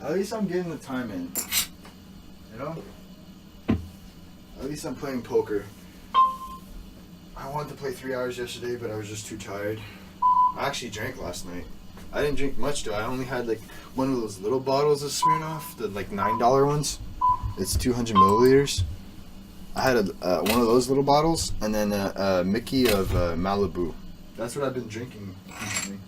At least I'm getting the time in. You know? At least I'm playing poker. I wanted to play 3 hours yesterday, but I was just too tired. I actually drank last night. I didn't drink much though. I only had like one of those little bottles of Smirnoff, the like $9 ones. It's 200 milliliters. I had one of those little bottles, and then a Mickey of Malibu. That's what I've been drinking recently.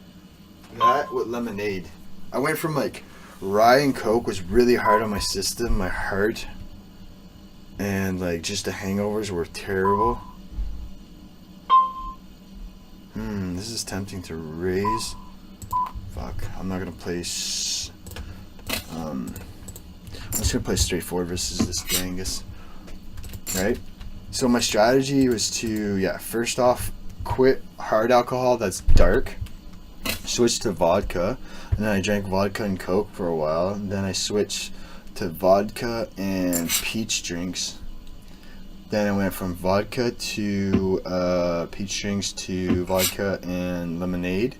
That with lemonade. I went from like rye and Coke was really hard on my system, my heart, and like just the hangovers were terrible. This is tempting to raise. Fuck, I'm not gonna play. I'm just gonna play straightforward versus this Genghis. Right? So my strategy was to, first off, quit hard alcohol that's dark, switch to vodka, and then I drank vodka and Coke for a while, and then I switched to vodka and peach drinks. Then I went from vodka to peach drinks to vodka and lemonade.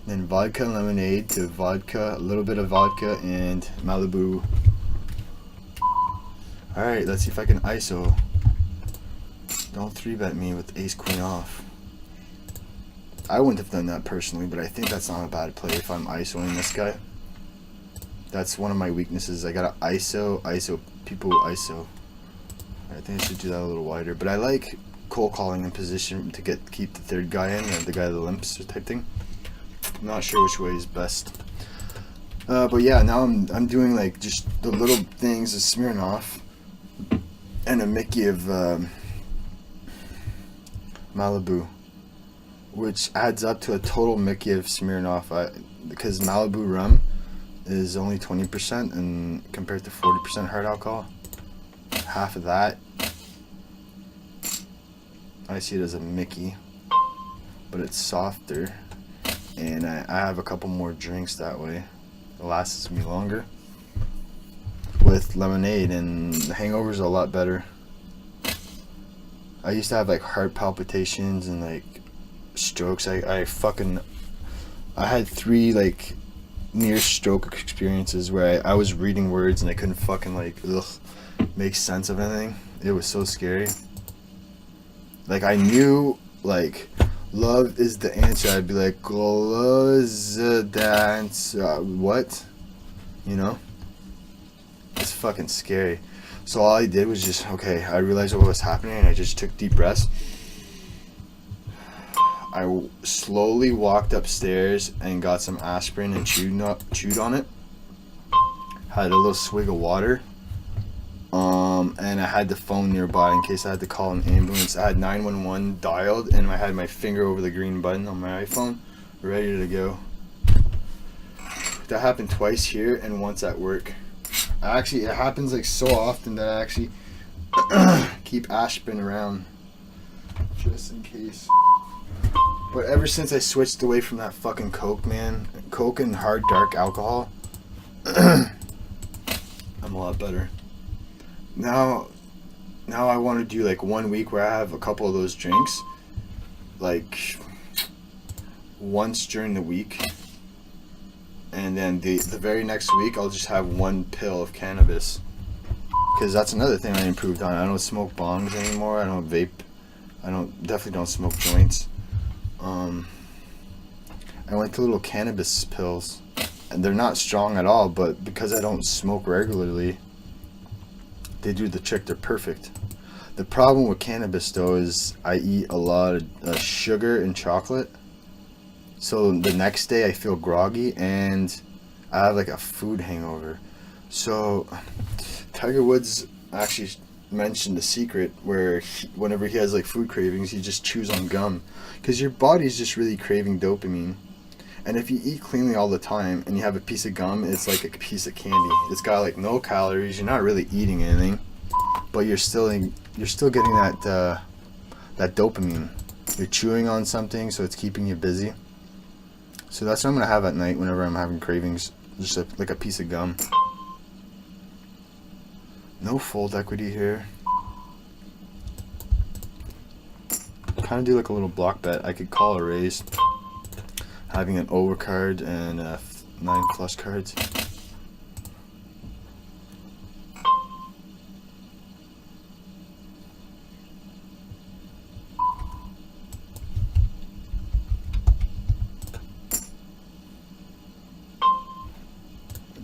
Then vodka and lemonade to vodka, a little bit of vodka and Malibu. Alright, let's see if I can ISO. Don't 3-bet me with ace queen off. I wouldn't have done that personally, but I think that's not a bad play if I'm ISOing this guy. That's one of my weaknesses. I gotta ISO, people who ISO. I think I should do that a little wider, but I like cold calling in position to keep the third guy in, or the guy that limps type thing. I'm not sure which way is best. But yeah, now I'm doing like just the little things of Smirnoff and a Mickey of Malibu, which adds up to a total Mickey of Smirnoff. Because Malibu rum is only 20% and compared to 40% hard alcohol. Half of that, I see it as a Mickey, but it's softer, and I have a couple more drinks that way. It lasts me longer with lemonade, and the hangover's a lot better. I used to have like heart palpitations and like strokes. I had 3 like near stroke experiences where I was reading words and I couldn't fucking like make sense of anything. It was so scary. Like I knew like love is the answer. I'd be like, love is the answer. What? You know? It's fucking scary. So all I did was just, okay, I realized what was happening and I just took deep breaths. I slowly walked upstairs and got some aspirin and chewed on it. Had a little swig of water. And I had the phone nearby in case I had to call an ambulance. I had 911 dialed and I had my finger over the green button on my iPhone, ready to go. That happened twice here and once at work. Actually, it happens like so often that I actually keep aspirin around just in case. But ever since I switched away from that fucking Coke, man, Coke and hard dark alcohol, I'm a lot better. Now I want to do like 1 week where I have a couple of those drinks, like once during the week, and then the very next week I'll just have 1 pill of cannabis, because that's another thing I improved on. I don't smoke bongs anymore. I don't vape. Definitely don't smoke joints. I went to little cannabis pills, and they're not strong at all, but because I don't smoke regularly, they do the trick. They're perfect. The problem with cannabis though is I eat a lot of sugar and chocolate, so the next day I feel groggy and I have like a food hangover. So Tiger Woods actually mentioned a secret where whenever he has like food cravings, he just chews on gum, because your body's just really craving dopamine. And if you eat cleanly all the time and you have a piece of gum, it's like a piece of candy. It's got like no calories. You're not really eating anything, but you're still getting that dopamine. You're chewing on something, so it's keeping you busy. So that's what I'm gonna have at night whenever I'm having cravings. Just like a piece of gum. No fold equity here. Kind of do like a little block bet. I could call a raise, having an overcard and 9 flush cards.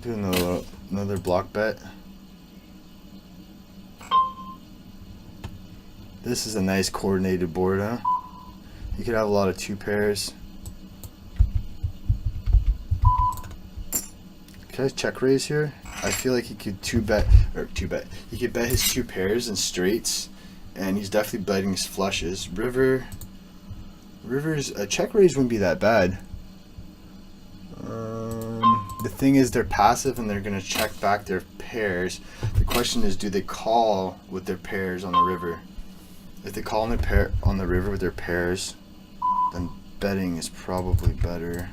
Do another block bet. This is a nice coordinated board, huh? You could have a lot of 2 pairs. Can I check raise here? I feel like he could He could bet his 2 pairs and straights, and he's definitely betting his flushes. River's a check raise wouldn't be that bad. The thing is, they're passive and they're gonna check back their pairs. The question is, do they call with their pairs on the river? If they call on the river with their pairs, then betting is probably better.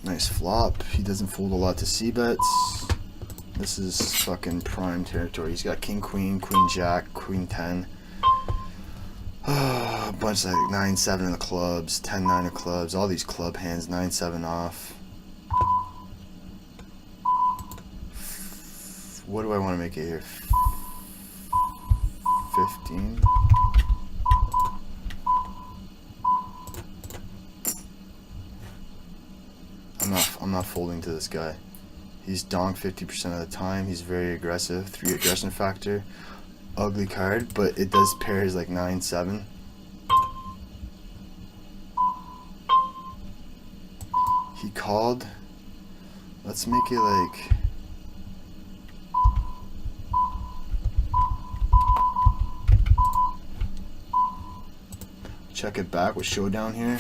Nice flop. He doesn't fold a lot to C-bets. This is fucking prime territory. He's got king, queen, queen, jack, queen, 10. A bunch like 9-7 of clubs, 10-9 of clubs, all these club hands, 9-7 off. What do I want to make it here? 15. I'm not folding to this guy. He's donk 50% of the time. He's very aggressive. 3 aggression factor. Ugly card, but it does pairs like 9-7. He called. Let's make it like... check it back with showdown here.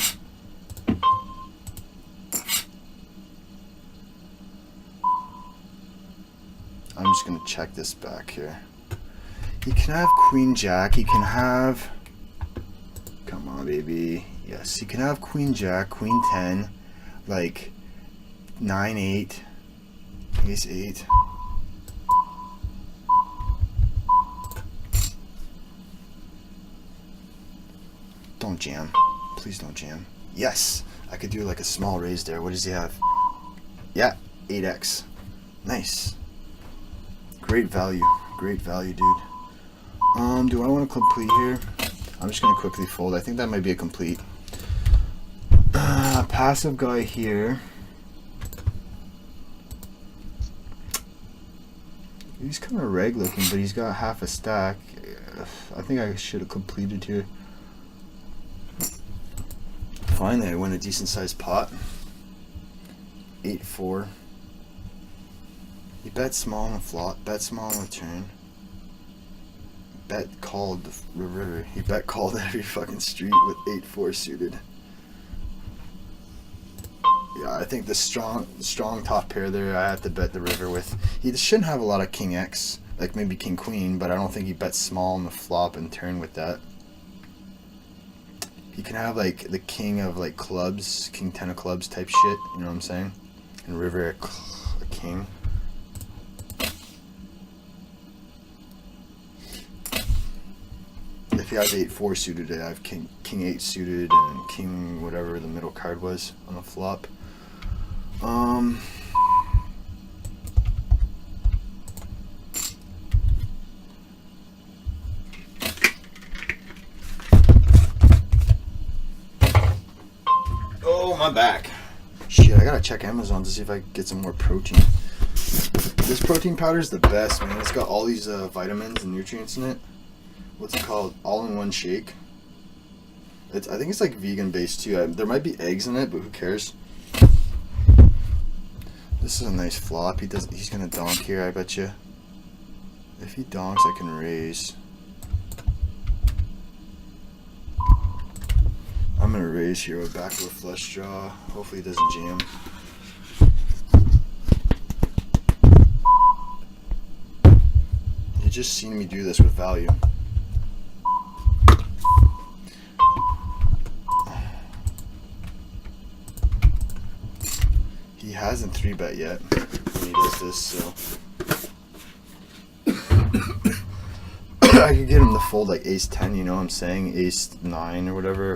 I'm just gonna check this back here. He can have queen jack. He can have on, baby. Yes, he can have queen jack, queen 10, like 9-8, ace 8. Don't jam. Please don't jam. Yes, I could do like a small raise there. What does he have? Yeah, 8x. Nice. Great value. Great value, dude. Do I want to complete here? I'm just going to quickly fold. I think that might be a complete. Passive guy here. He's kind of reg looking, but he's got half a stack. I think I should have completed here. Finally, I win a decent sized pot. 8-4. He bet small on the flop, bet small on the turn. Bet called the river. He bet called every fucking street with 8-4 suited. Yeah, I think the strong top pair there, I have to bet the river with. He shouldn't have a lot of king X, like maybe king queen, but I don't think he bets small on the flop and turn with that. He can have like the king of like clubs, king 10 of clubs type shit, you know what I'm saying? And river a king. If he has 8-4 suited, I have king 8 suited and king whatever the middle card was on the flop. Oh, my back. Shit, I gotta check Amazon to see if I can get some more protein. This protein powder is the best, man. It's got all these vitamins and nutrients in it. What's it called? All-in-one shake. I think it's like vegan based too. There might be eggs in it, but who cares? This is a nice flop. He's gonna donk here, I bet you. If he donks, I can raise. I'm gonna raise here with back to a flush draw. Hopefully he doesn't jam. You just seen me do this with value. He hasn't 3-bet yet when he does this, so I could get him to fold like ace 10, you know what I'm saying? Ace 9 or whatever.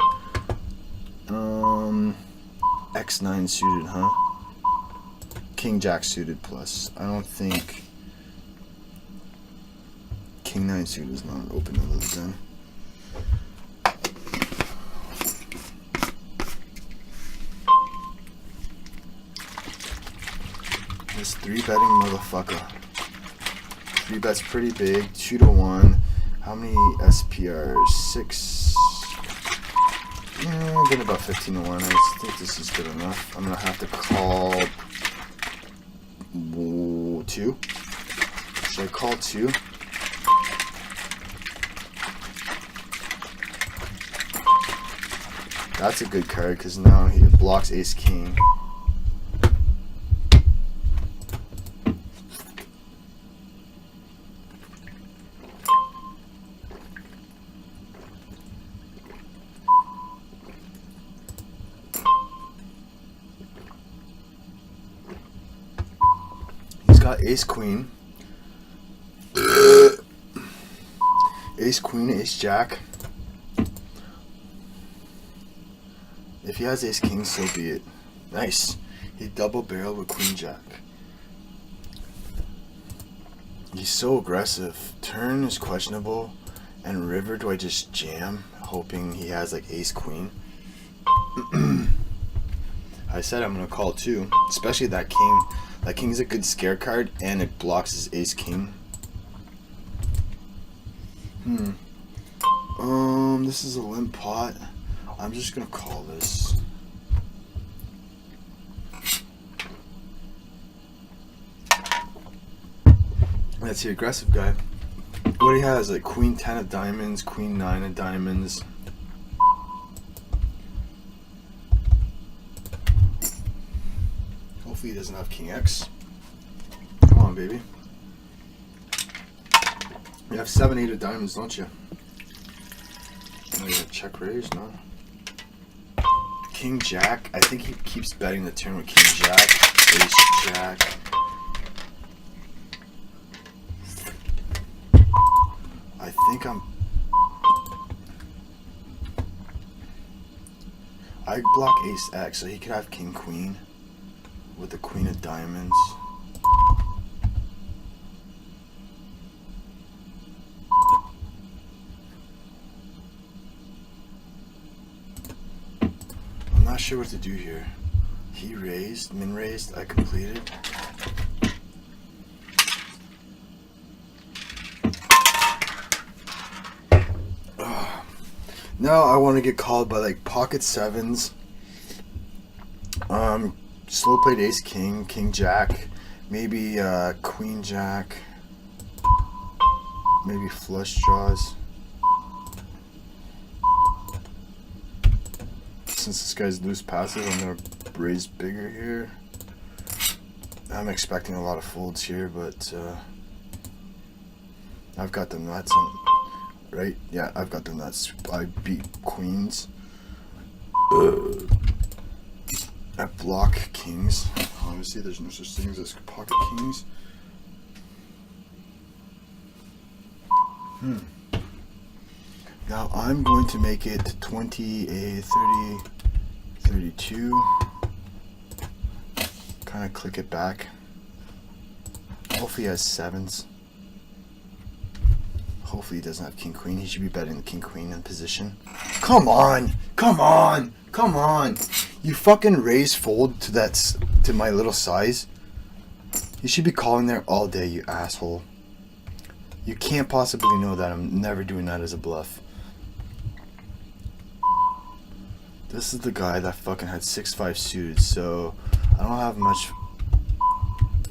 X9 suited, huh? King jack suited plus. I don't think king 9 suited is not open to this gun. This 3-betting motherfucker. 3-bet's pretty big. 2-1. How many SPRs? 6. Yeah, I'm getting about 15-1. I think this is good enough. I'm gonna have to call 2. Should I call 2? That's a good card because now he blocks ace king. Ace queen, ace queen, ace jack. If he has ace king, so be it. Nice. He double barreled with queen jack. He's so aggressive. Turn is questionable, and river, do I just jam, hoping he has like ace queen? I said I'm gonna call 2, especially that king. That king is a good scare card, and it blocks his ace king. This is a limp pot. I'm just gonna call this. That's the aggressive guy. What he has, like queen 10 of diamonds, queen 9 of diamonds. Hopefully he doesn't have king X. Come on, baby. You have 7-8 of diamonds, don't you? Oh, you have check raise? No. King Jack. I think he keeps betting the turn with King Jack. Ace Jack. I think I block Ace X, so he could have King Queen with the Queen of Diamonds. I'm not sure what to do here. He raised, min raised, I completed. Now I want to get called by like pocket sevens. Slow played ace king, king jack, maybe queen jack, maybe flush draws. Since this guy's loose passive, I'm gonna raise bigger here. I'm expecting a lot of folds here, but I've got the nuts on. Right? Yeah, I've got the nuts. I beat queens. I block kings. Obviously, there's no such things as pocket kings. Now I'm going to make it 20, 30, 32. Kind of click it back. Hopefully he has sevens. Hopefully he doesn't have king queen. He should be betting the king queen in position. Come on, come on, come on! You fucking raise fold to my little size. You should be calling there all day, you asshole. You can't possibly know that. I'm never doing that as a bluff. This is the guy that fucking had 6-5 suited, so I don't have much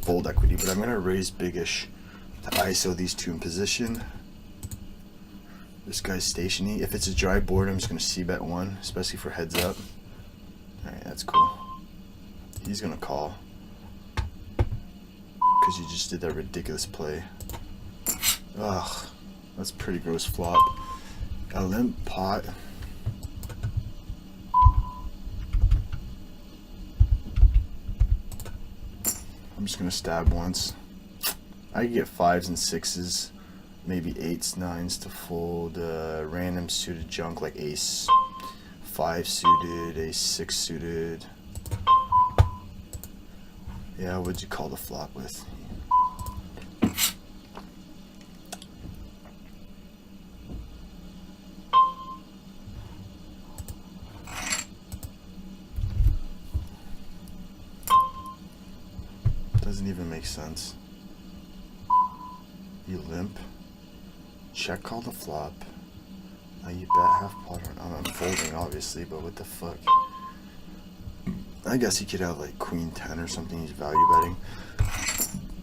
fold equity, but I'm gonna raise biggish to ISO these two in position. This guy's stationing. If it's a dry board, I'm just gonna c-bet one, especially for heads up. Alright, that's cool. He's gonna call because you just did that ridiculous play. Ugh, that's a pretty gross flop. A limp pot. I'm just gonna stab once. I can get 5s and 6s, maybe 8s, 9s to fold random suited junk like ace 5 suited, ace 6 suited. Yeah, what'd you call the flop with? Doesn't even make sense. You limp. Check call the flop. Now you bet half pot. I'm folding obviously, but what the fuck? I guess he could have like queen 10 or something. He's value betting.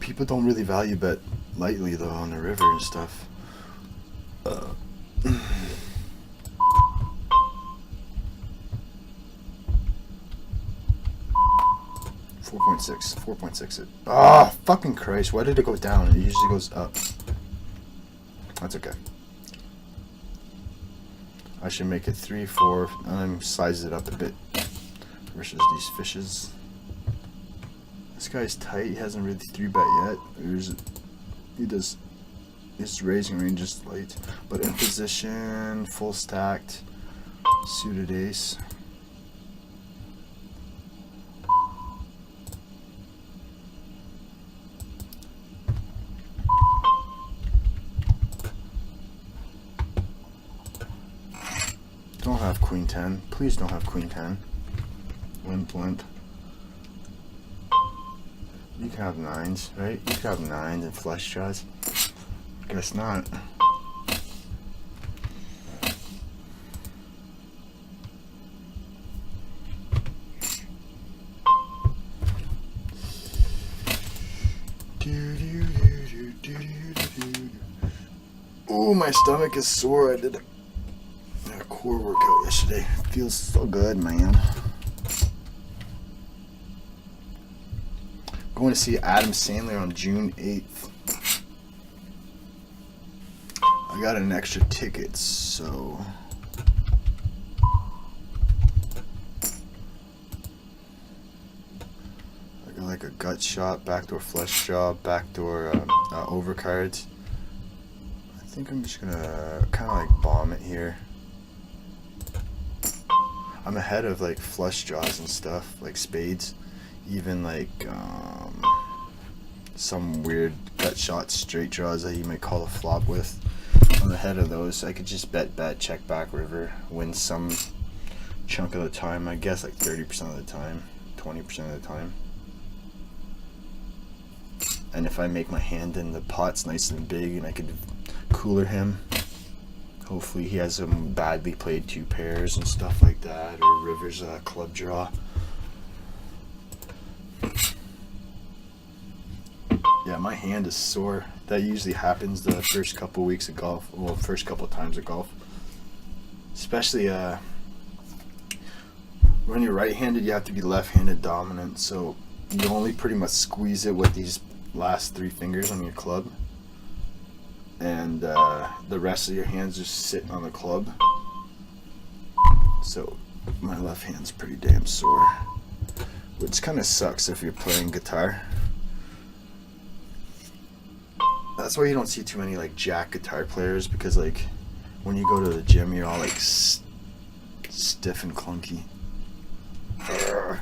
People don't really value bet lightly though on the river and stuff. 4.6. Ah, fucking Christ! Why did it go down? It usually goes up. That's okay. I should make it 3, 4. Size it up a bit versus these fishes. This guy's tight. He hasn't really 3-bet yet. He does. His raising range is light, but in position, full stacked, suited ace. Don't have queen 10. Please don't have queen 10. Limp, limp. You can have 9s, right? You can have 9s and flush draws. Guess not. Oh, my stomach is sore. I did a core workout yesterday. Feels so good, man. Going to see Adam Sandler on June 8th. I got an extra ticket, so like a gut shot, backdoor flush draw, backdoor overcards. I think I'm just gonna kind of like bomb it here. I'm ahead of like flush draws and stuff, like spades, even like some weird gut shot straight draws that you might call a flop with. I'm ahead of those. I could just bet, check back river, win some chunk of the time. I guess like 30% of the time, 20% of the time. And if I make my hand in the pot's nice and big and I could cooler him, hopefully he has some badly played 2 pairs and stuff like that, or river's a club draw. Yeah, my hand is sore. That usually happens the first couple weeks of golf, well, first couple times of golf. Especially when you're right-handed, you have to be left-handed dominant, so you only pretty much squeeze it with these last 3 fingers on your club, and the rest of your hands just sit on the club. So my left hand's pretty damn sore, which kind of sucks if you're playing guitar. That's why you don't see too many like jack guitar players, because like when you go to the gym, you're all like stiff and clunky. I'm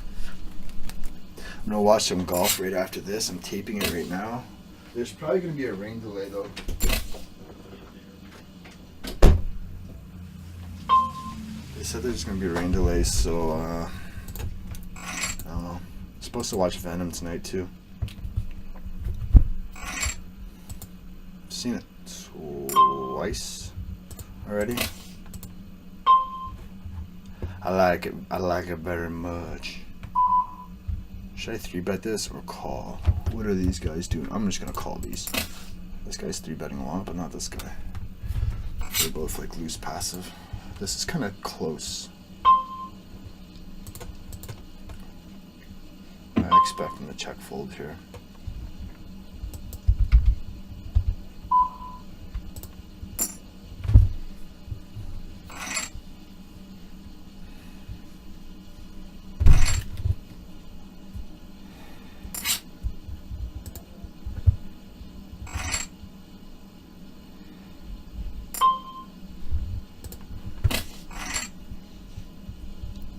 gonna watch some golf right after this. I'm taping it right now. There's probably gonna be a rain delay though. They said there's gonna be a rain delay, so I don't know. I'm supposed to watch Venom tonight too. Seen it twice already. I like it very much. Should I 3-bet this or call? What are these guys doing? I'm just gonna call these. This guy's 3-betting a lot, but not this guy. They're both like loose passive. This is kind of close. I expect him to check fold here.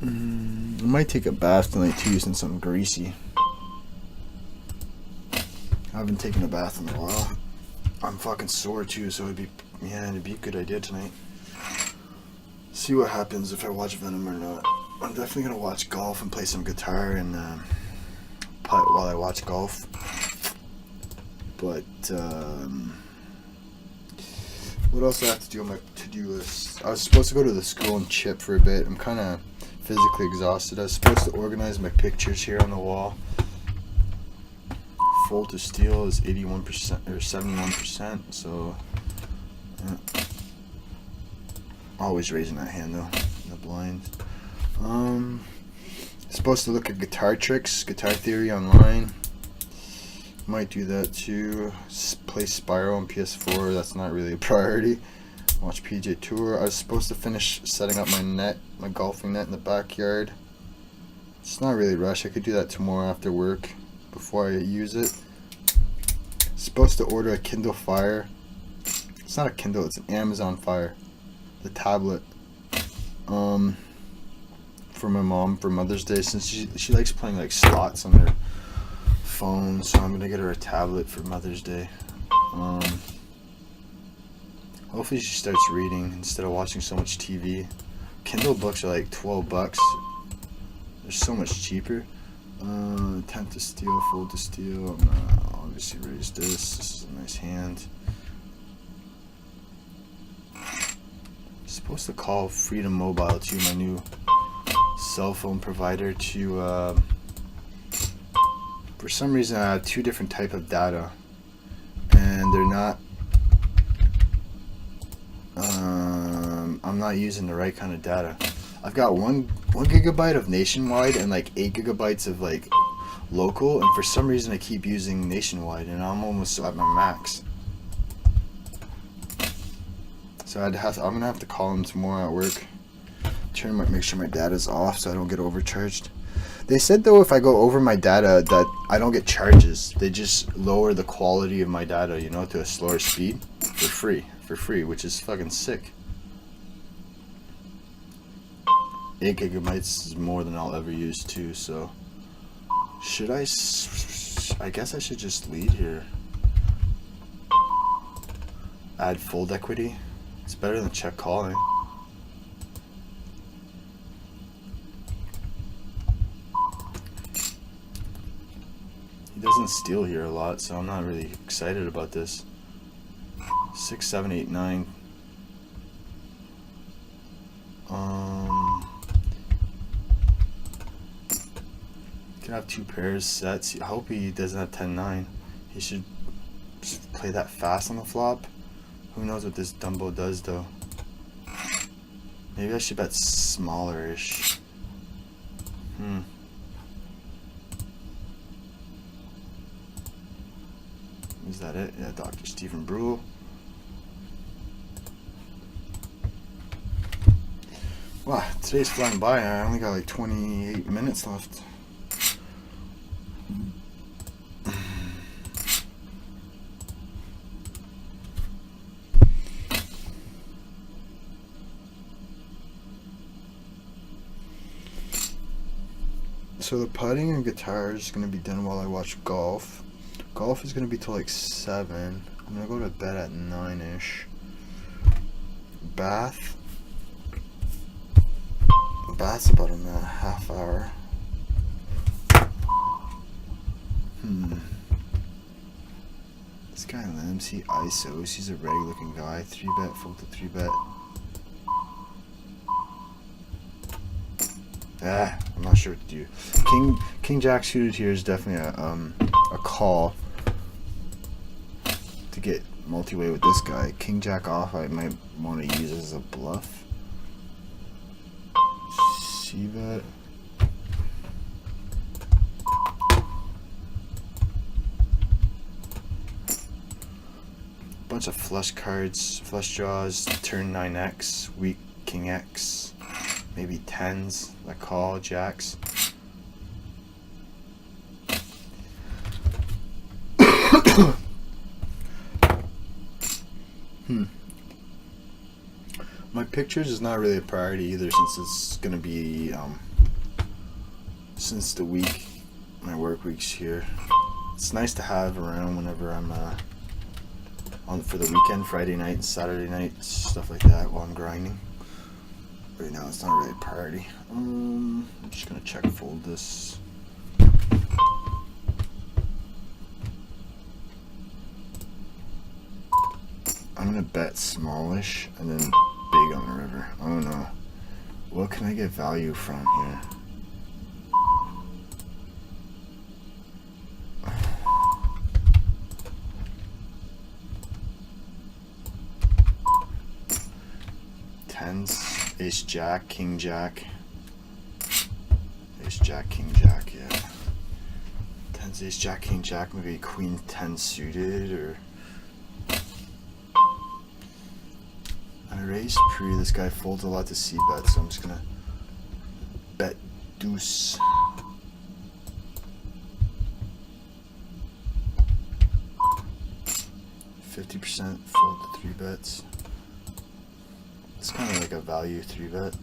I might take a bath tonight too, since I'm greasy. I haven't taken a bath in a while. I'm fucking sore too, so it'd be a good idea tonight. See what happens if I watch Venom or not. I'm definitely gonna watch golf and play some guitar and putt while I watch golf. But what else do I have to do on my to-do list? I was supposed to go to the school and chip for a bit. I'm kind of physically exhausted. I was supposed to organize my pictures here on the wall. Fold to steal is 81% or 71%, so always raising that hand though in the blinds. Supposed to look at guitar tricks, guitar theory online. Might do that too. Play Spyro on PS4. That's not really a priority. Watch PJ Tour. I was supposed to finish setting up my net, my golfing net in the backyard. It's not really a rush. I could do that tomorrow after work before I use it. Supposed to order a Kindle Fire. It's not a Kindle, it's an Amazon Fire. The tablet. For my mom for Mother's Day, since she likes playing like slots on her phone, so I'm gonna get her a tablet for Mother's Day. Hopefully she starts reading instead of watching so much TV. Kindle books are like $12. They're so much cheaper. Attempt to steal, fold to steal. I'm gonna obviously raise this. This is a nice hand. Supposed to call Freedom Mobile to my new cell phone provider to for some reason I have 2 different type of data and they're not I'm not using the right kind of data. I've got 1 gigabyte of nationwide and like 8 gigabytes of like local, and for some reason I keep using nationwide and I'm almost at my max. So I'm gonna have to call him tomorrow at work. Make sure my data's off so I don't get overcharged. They said though if I go over my data that I don't get charges. They just lower the quality of my data, you know, to a slower speed for free, which is fucking sick. 8 gigabytes is more than I'll ever use too, so should I guess I should just lead here. Add fold equity. It's better than check calling. He doesn't steal here a lot, so I'm not really excited about this. 6, 7, 8, 9. Can have 2 pairs sets. I hope he doesn't have 10-9. He should play that fast on the flop. Who knows what this Dumbo does though. Maybe I should bet smaller-ish. Is that it? Yeah, Dr. Stephen Brule. Wow, today's flying by. I only got like 28 minutes left. So the putting and guitar is going to be done while I watch golf. Golf is going to be till like 7. I'm going to go to bed at 9-ish. Bath's about in a half hour. This guy Limbs, he ISOs. He's a reg looking guy. 3-bet, fold to 3-bet. I'm not sure what to do. King Jack suited here is definitely a call to get multi-way with this guy. King Jack off I might want to use as a bluff. C-bet. Bunch of flush cards, flush draws, turn 9x, weak King X. Maybe 10s, like call, jacks. My pictures is not really a priority either, since it's gonna be since the week, my work week's here. It's nice to have around whenever I'm on for the weekend, Friday night and Saturday night, stuff like that while I'm grinding. Right now it's not really a priority. I'm just gonna check fold this. I'm gonna bet smallish and then big on the river. Oh no. What can I get value from here? Tens. Ace Jack, King Jack. Ace Jack, King Jack, yeah. 10's Ace Jack, King Jack, maybe Queen 10 suited, or I raise pre. This guy folds a lot to c-bet, so I'm just gonna bet deuce. %, fold to 3 bets. It's kind of like a value 3-bet.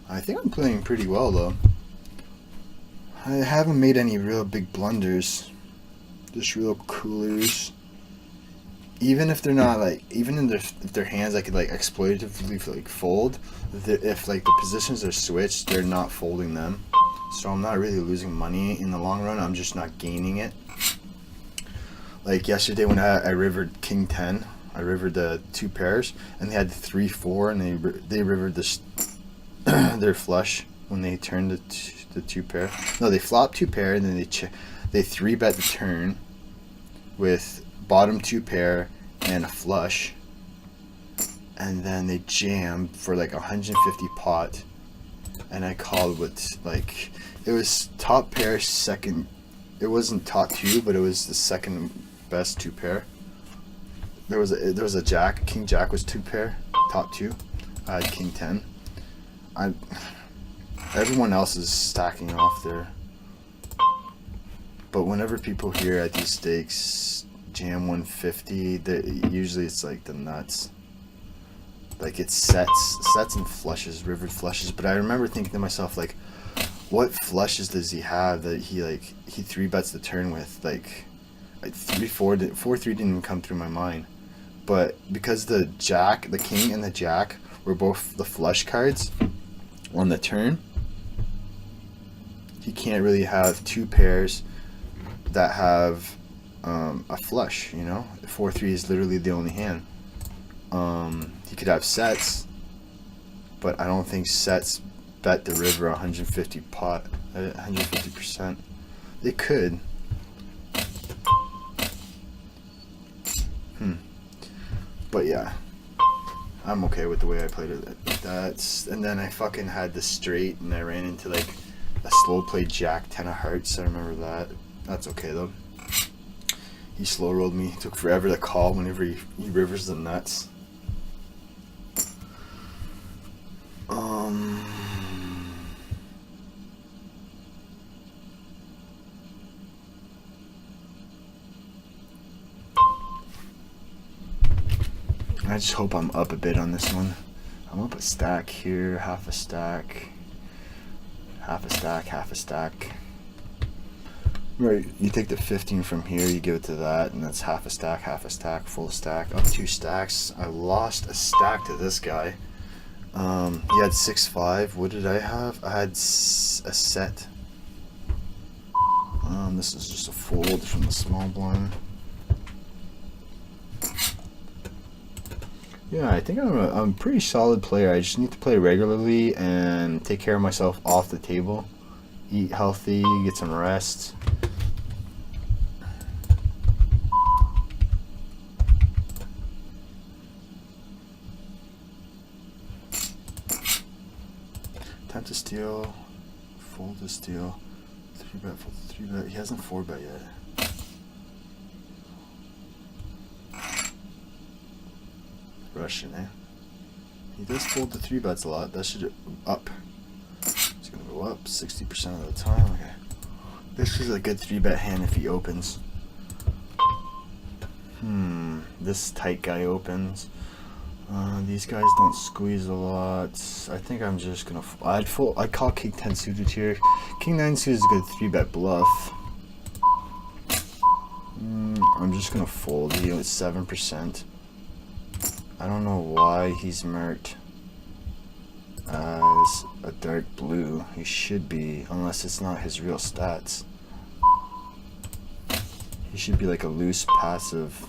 I think I'm playing pretty well though. I haven't made any real big blunders. Just real coolers. Even if they're not like, even in if their hands I could like exploitatively like fold. If like the positions are switched, they're not folding them. So I'm not really losing money in the long run. I'm just not gaining it. Like yesterday when I rivered King 10. I rivered the 2 pairs, and they had 3-4, and they rivered this their flush when they turned the 2 pair. No, they flopped 2 pair, and then they 3-bet the turn with bottom 2 pair and a flush, and then they jammed for like 150 pot, and I called with like it was top pair second. It wasn't top 2, but it was the second best 2 pair. There was a jack. King Jack was 2 pair, top 2. I had King 10. I everyone else is stacking off there. But whenever people here at these stakes jam 150, usually it's like the nuts. Like it's sets and flushes, rivered flushes. But I remember thinking to myself, like, what flushes does he have that he 3-bets the turn with? Like 4-3 didn't even come through my mind. But because the jack, the king and the jack were both the flush cards on the turn, he can't really have two pairs that have a flush, you know? 4-3 is literally the only hand. He could have sets, but I don't think sets bet the river 150%. They could. But yeah, I'm okay with the way I played it. And then I fucking had the straight, and I ran into like a slow play jack 10 of hearts. I remember that. That's okay though. He slow rolled me. It took forever to call whenever he rivers the nuts. I just hope I'm up a bit on this one. I'm up a stack here, half a stack, half a stack, half a stack. Right, you take the 15 from here, you give it to that, and that's half a stack, full stack, up 2 stacks. I lost a stack to this guy. He had 6-5. What did I have? I had a set. This is just a fold from the small blind. Yeah, I think I'm a pretty solid player. I just need to play regularly and take care of myself off the table. Eat healthy, get some rest. Time to steal, fold to steal, 3-bet, fold to 3-bet. He hasn't 4-bet yet. Russian, eh? He does fold the 3-bets a lot. That should up. It's gonna go up 60% of the time. Okay. This is a good 3-bet hand if he opens. This tight guy opens. These guys don't squeeze a lot. I think I'm just gonna. I'd call King 10 suited here. King 9 suited is a good 3-bet bluff. I'm just gonna fold. He was 7%. I don't know why he's marked as a dark blue. He should be, unless it's not his real stats. He should be like a loose passive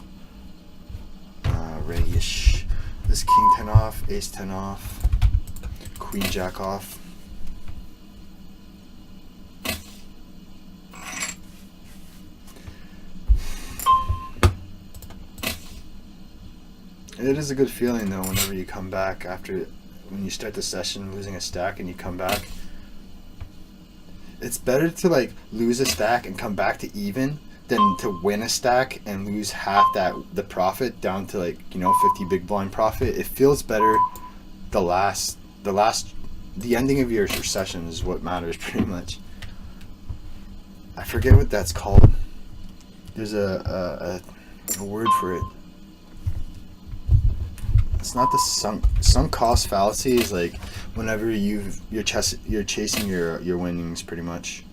reggyish. This king 10 off, ace 10 off, queen jack off. It is a good feeling though whenever you come back when you start the session losing a stack and you come back. It's better to like lose a stack and come back to even than to win a stack and lose half the profit down to like, you know, 50 big blind profit. It feels better. The ending of your session is what matters pretty much. I forget what that's called. There's a word for it. It's not the sunk cost fallacy. Is like whenever you're chasing your winnings pretty much.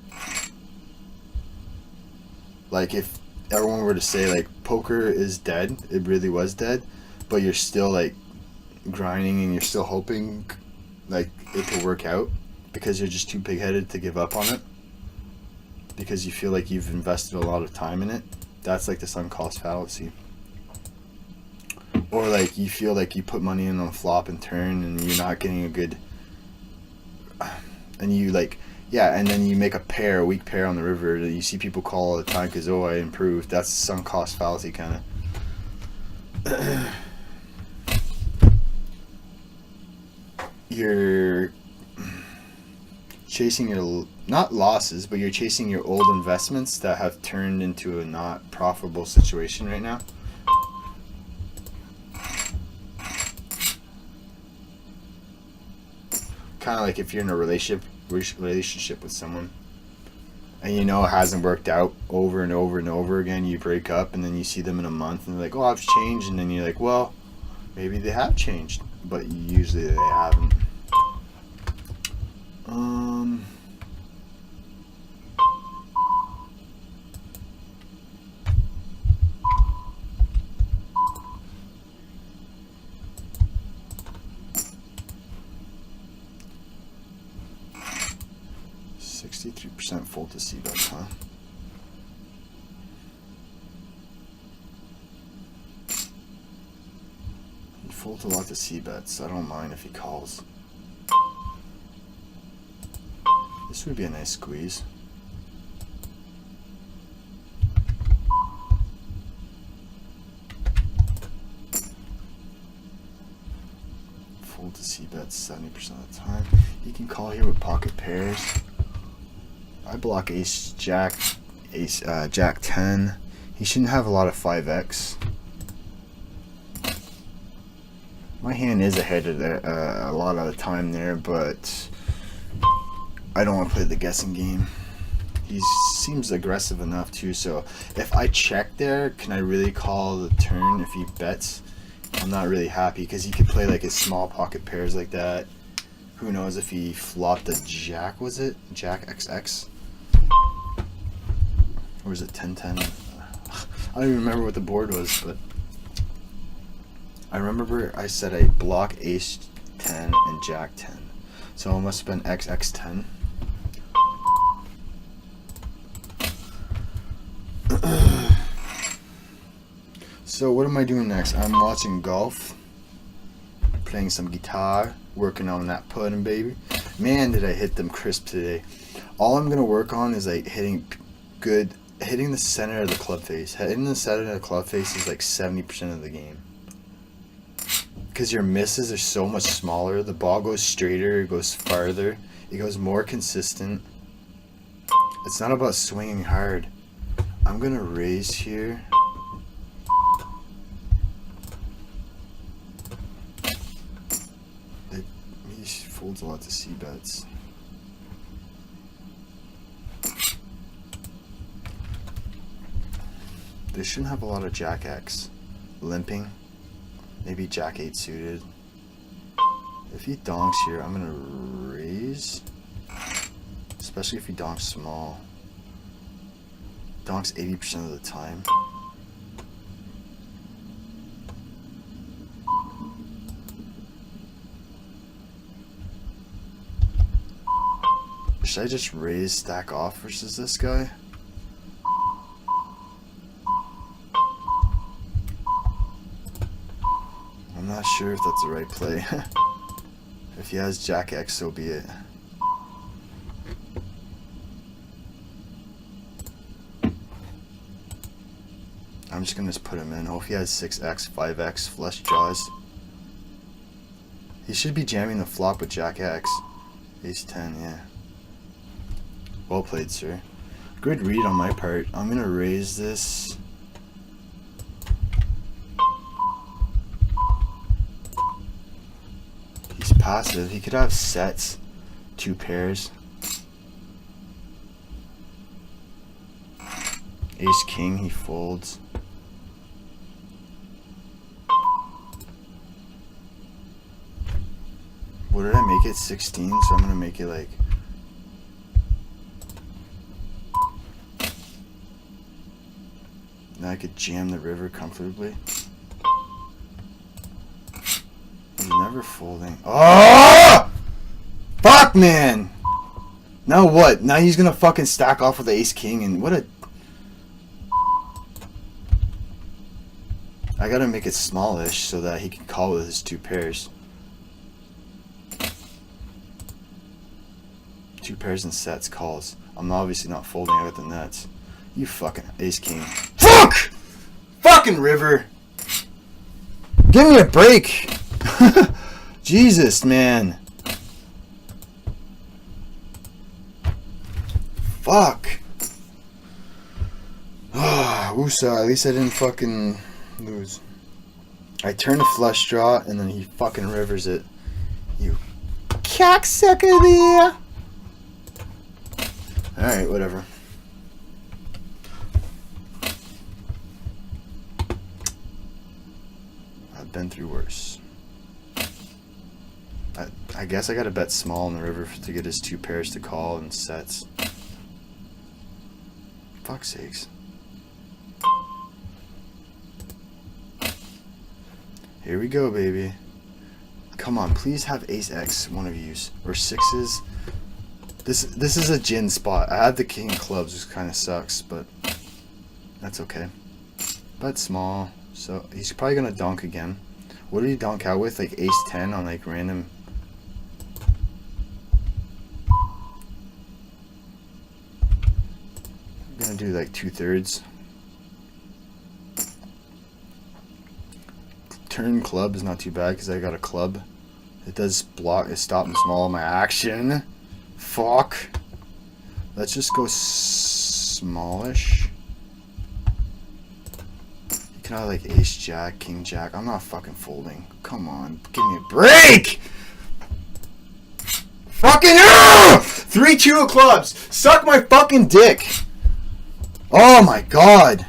Like if everyone were to say like poker is dead, it really was dead, but you're still like grinding and you're still hoping like it could work out because you're just too pig-headed to give up on it because you feel like you've invested a lot of time in it. That's like the sunk cost fallacy. Or like you feel like you put money in on flop and turn and you're not getting a good, and you like, yeah, and then you make a weak pair on the river that you see people call all the time because, oh, I improved. That's sunk cost fallacy kind of. You're chasing your, not losses, but you're chasing your old investments that have turned into a not profitable situation right now. Kind of like if you're in a relationship relationship with someone, and you know it hasn't worked out over and over and over again. You break up, and then you see them in a month, and they're like, "Oh, I've changed," and then you're like, "Well, maybe they have changed," but usually they haven't. 63% full to C-bets, huh? He folds a lot to C-bets. I don't mind if he calls. This would be a nice squeeze. Fold to C-bets 70% of the time. He can call here with pocket pairs. I block ace jack, jack 10. He shouldn't have a lot of 5x. My hand is ahead of a lot of the time there, but I don't want to play the guessing game. He seems aggressive enough too, so if I check there, can I really call the turn if he bets? I'm not really happy because he could play like his small pocket pairs like that. Who knows if he flopped a jack, was it? Jack XX? Or was it 10-10? I don't even remember what the board was, but I remember I said I block ace 10 and jack 10. So it must have been XX10. So what am I doing next? I'm watching golf, playing some guitar, working on that putting, baby. Man, did I hit them crisp today. All I'm gonna work on is like hitting the center of the club face. Hitting the center of the club face is like 70% of the game. Because your misses are so much smaller. The ball goes straighter, it goes farther, it goes more consistent. It's not about swinging hard. I'm gonna raise here. He folds a lot to C-bets. They shouldn't have a lot of jack X. Limping. Maybe jack 8 suited. If he donks here, I'm gonna raise. Especially if he donks small. Donks 80% of the time. Should I just raise stack off versus this guy? I'm not sure if that's the right play. If he has jack X, so be it. I'm just gonna put him in. Oh, if he has 6x, 5x, flush draws. He should be jamming the flop with jack X. Ace 10, yeah. Well played, sir. Good read on my part. I'm gonna raise this. He's passive. He could have sets, 2 pairs. Ace king, he folds. What did I make it? 16, so I'm gonna make it like now I could jam the river comfortably. He's never folding. Oh! Fuck, man! Now what? Now he's gonna fucking stack off with the ace king and what a... I gotta make it smallish so that he can call with his 2 pairs. 2 pairs and sets calls. I'm obviously not folding. I got the nuts. You fucking ace king. Fuck! Fucking river. Give me a break. Jesus, man. Fuck. Woosah, at least I didn't fucking lose. I turned a flush draw and then he fucking rivers it. You cocksucker there. Alright, whatever. I've been through worse. I guess I gotta bet small in the river to get his 2 pairs to call and sets. Fuck's sakes. Here we go, baby. Come on, please have ace X, one of yous. Or 6s. This is a gin spot. I have the king of clubs, which kind of sucks, but that's okay. Bet small. So he's probably gonna donk again. What did he donk out with? Like ace 10 on like random. I'm gonna do like 2/3. Turn club is not too bad because I got a club. It does block, it stops small my action. Fuck. Let's just go smallish. You can have like ace jack, king jack. I'm not fucking folding. Come on, give me a break. Fucking 3-2 of clubs. Suck my fucking dick. Oh my god.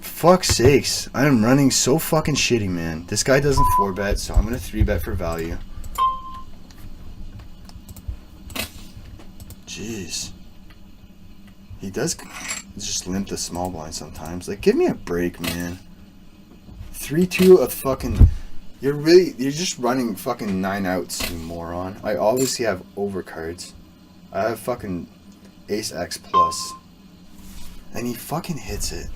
Fuck's sakes. I am running so fucking shitty, man. This guy doesn't 4-bet, so I'm gonna 3-bet for value. Jeez. He does just limp the small blind sometimes. Like, give me a break, man. 3-2 of fucking... You're just running fucking 9 outs, you moron. I obviously have overcards. I have fucking ace X plus. And he fucking hits it.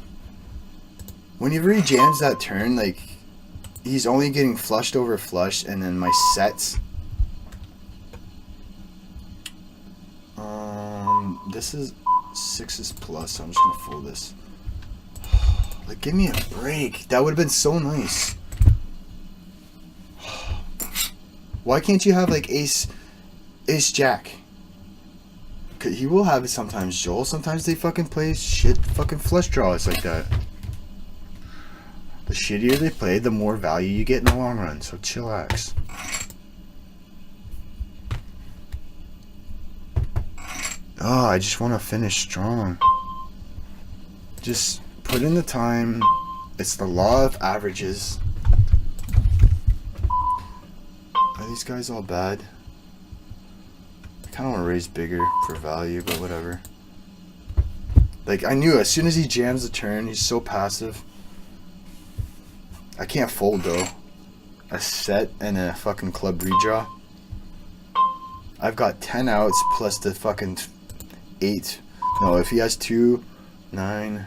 Whenever he jams that turn, like, he's only getting flushed over flush, and then my sets. This is 6s plus, so I'm just gonna fold this. Like, give me a break. That would have been so nice. Why can't you have like ace jack? He will have it sometimes, Joel. Sometimes they fucking play shit fucking flush draws like that. The shittier they play, the more value you get in the long run. So chillax. Oh, I just want to finish strong. Just put in the time. It's the law of averages. Are these guys all bad? I kind of want to raise bigger for value, but whatever. Like, I knew as soon as he jams the turn, he's so passive. I can't fold though. A set and a fucking club redraw. I've got 10 outs plus the fucking 8. No, if he has 2, 9,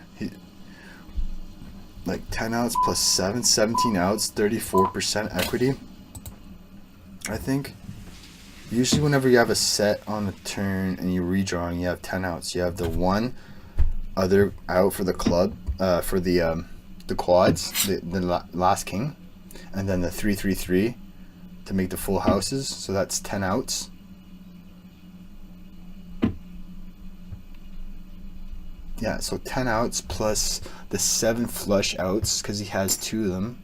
like 10 outs plus 7, 17 outs, 34% equity. I think. Usually whenever you have a set on the turn and you're redrawing, you have 10 outs. You have the one other out for the club, for the quads, the last king, and then the 3-3-3 to make the full houses. So that's 10 outs. Yeah, so 10 outs plus the 7 flush outs because he has 2 of them.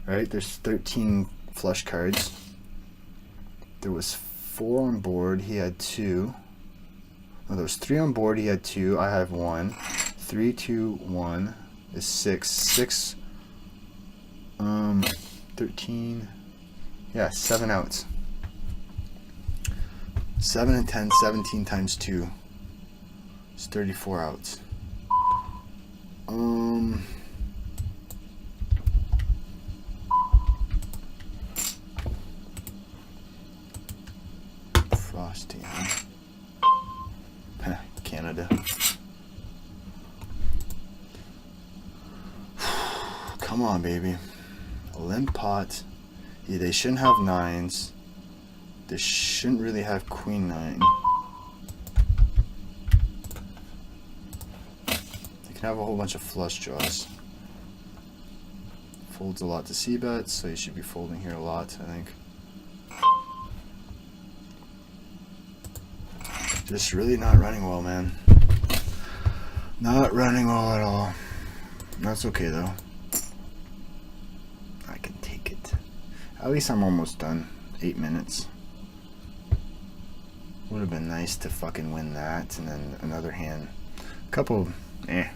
Right? There's 13 flush cards. There was 4 on board. He had 2. No, there was 3 on board. He had 2. I have 1. 3, 2, 1 is 6. 6. 13. Yeah, 7 outs. 7 and 10, 17 times 2. It's 34 outs. Frosty. Canada. Come on, baby. A limp pot. Yeah, they shouldn't have 9s. They shouldn't really have queen 9. They can have a whole bunch of flush draws. Folds a lot to c-bets, so you should be folding here a lot, I think. Just really not running well, man. Not running well at all. That's okay though. I can take it. At least I'm almost done. 8 minutes. Would have been nice to fucking win that, and then another hand. Couple, I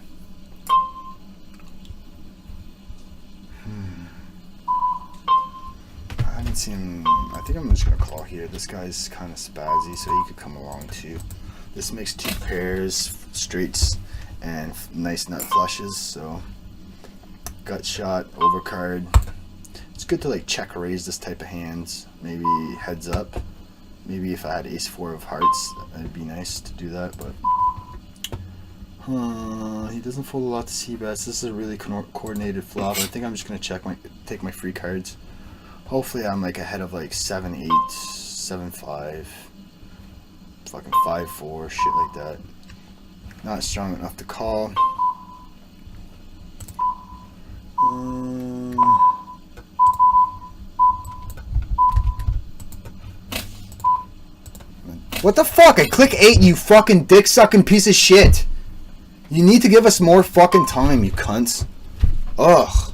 haven't seen. I think I'm just gonna call here. This guy's kind of spazzy, so he could come along too. This makes 2 pairs, straights, and nice nut flushes. So gut shot, overcard. It's good to like check raise this type of hands. Maybe heads up. Maybe if I had ace 4 of hearts, it'd be nice to do that, but he doesn't fold a lot to c-bets. This is a really coordinated flop. I think I'm just gonna take my free cards. Hopefully I'm like ahead of like 7-8, 7-5, fucking 5-4, shit like that. Not strong enough to call. What the fuck? I click 8, you fucking dick sucking piece of shit. You need to give us more fucking time, you cunts. Ugh.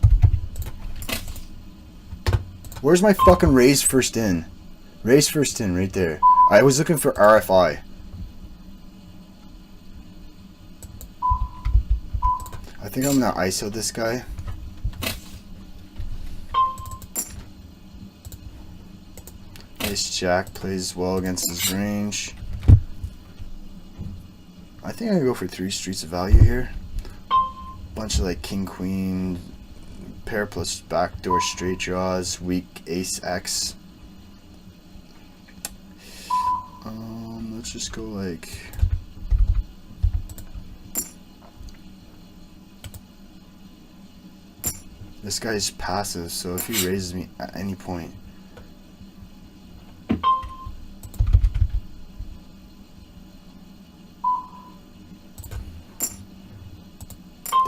Where's my fucking raise first in? Raise first in, right there. I was looking for RFI. I think I'm gonna ISO this guy. Ace Jack plays well against his range. I think I'm gonna go for 3 streets of value here. Bunch of like King Queen, pair plus backdoor straight draws, weak Ace X. Let's just go like. This guy's passive, so if he raises me at any point.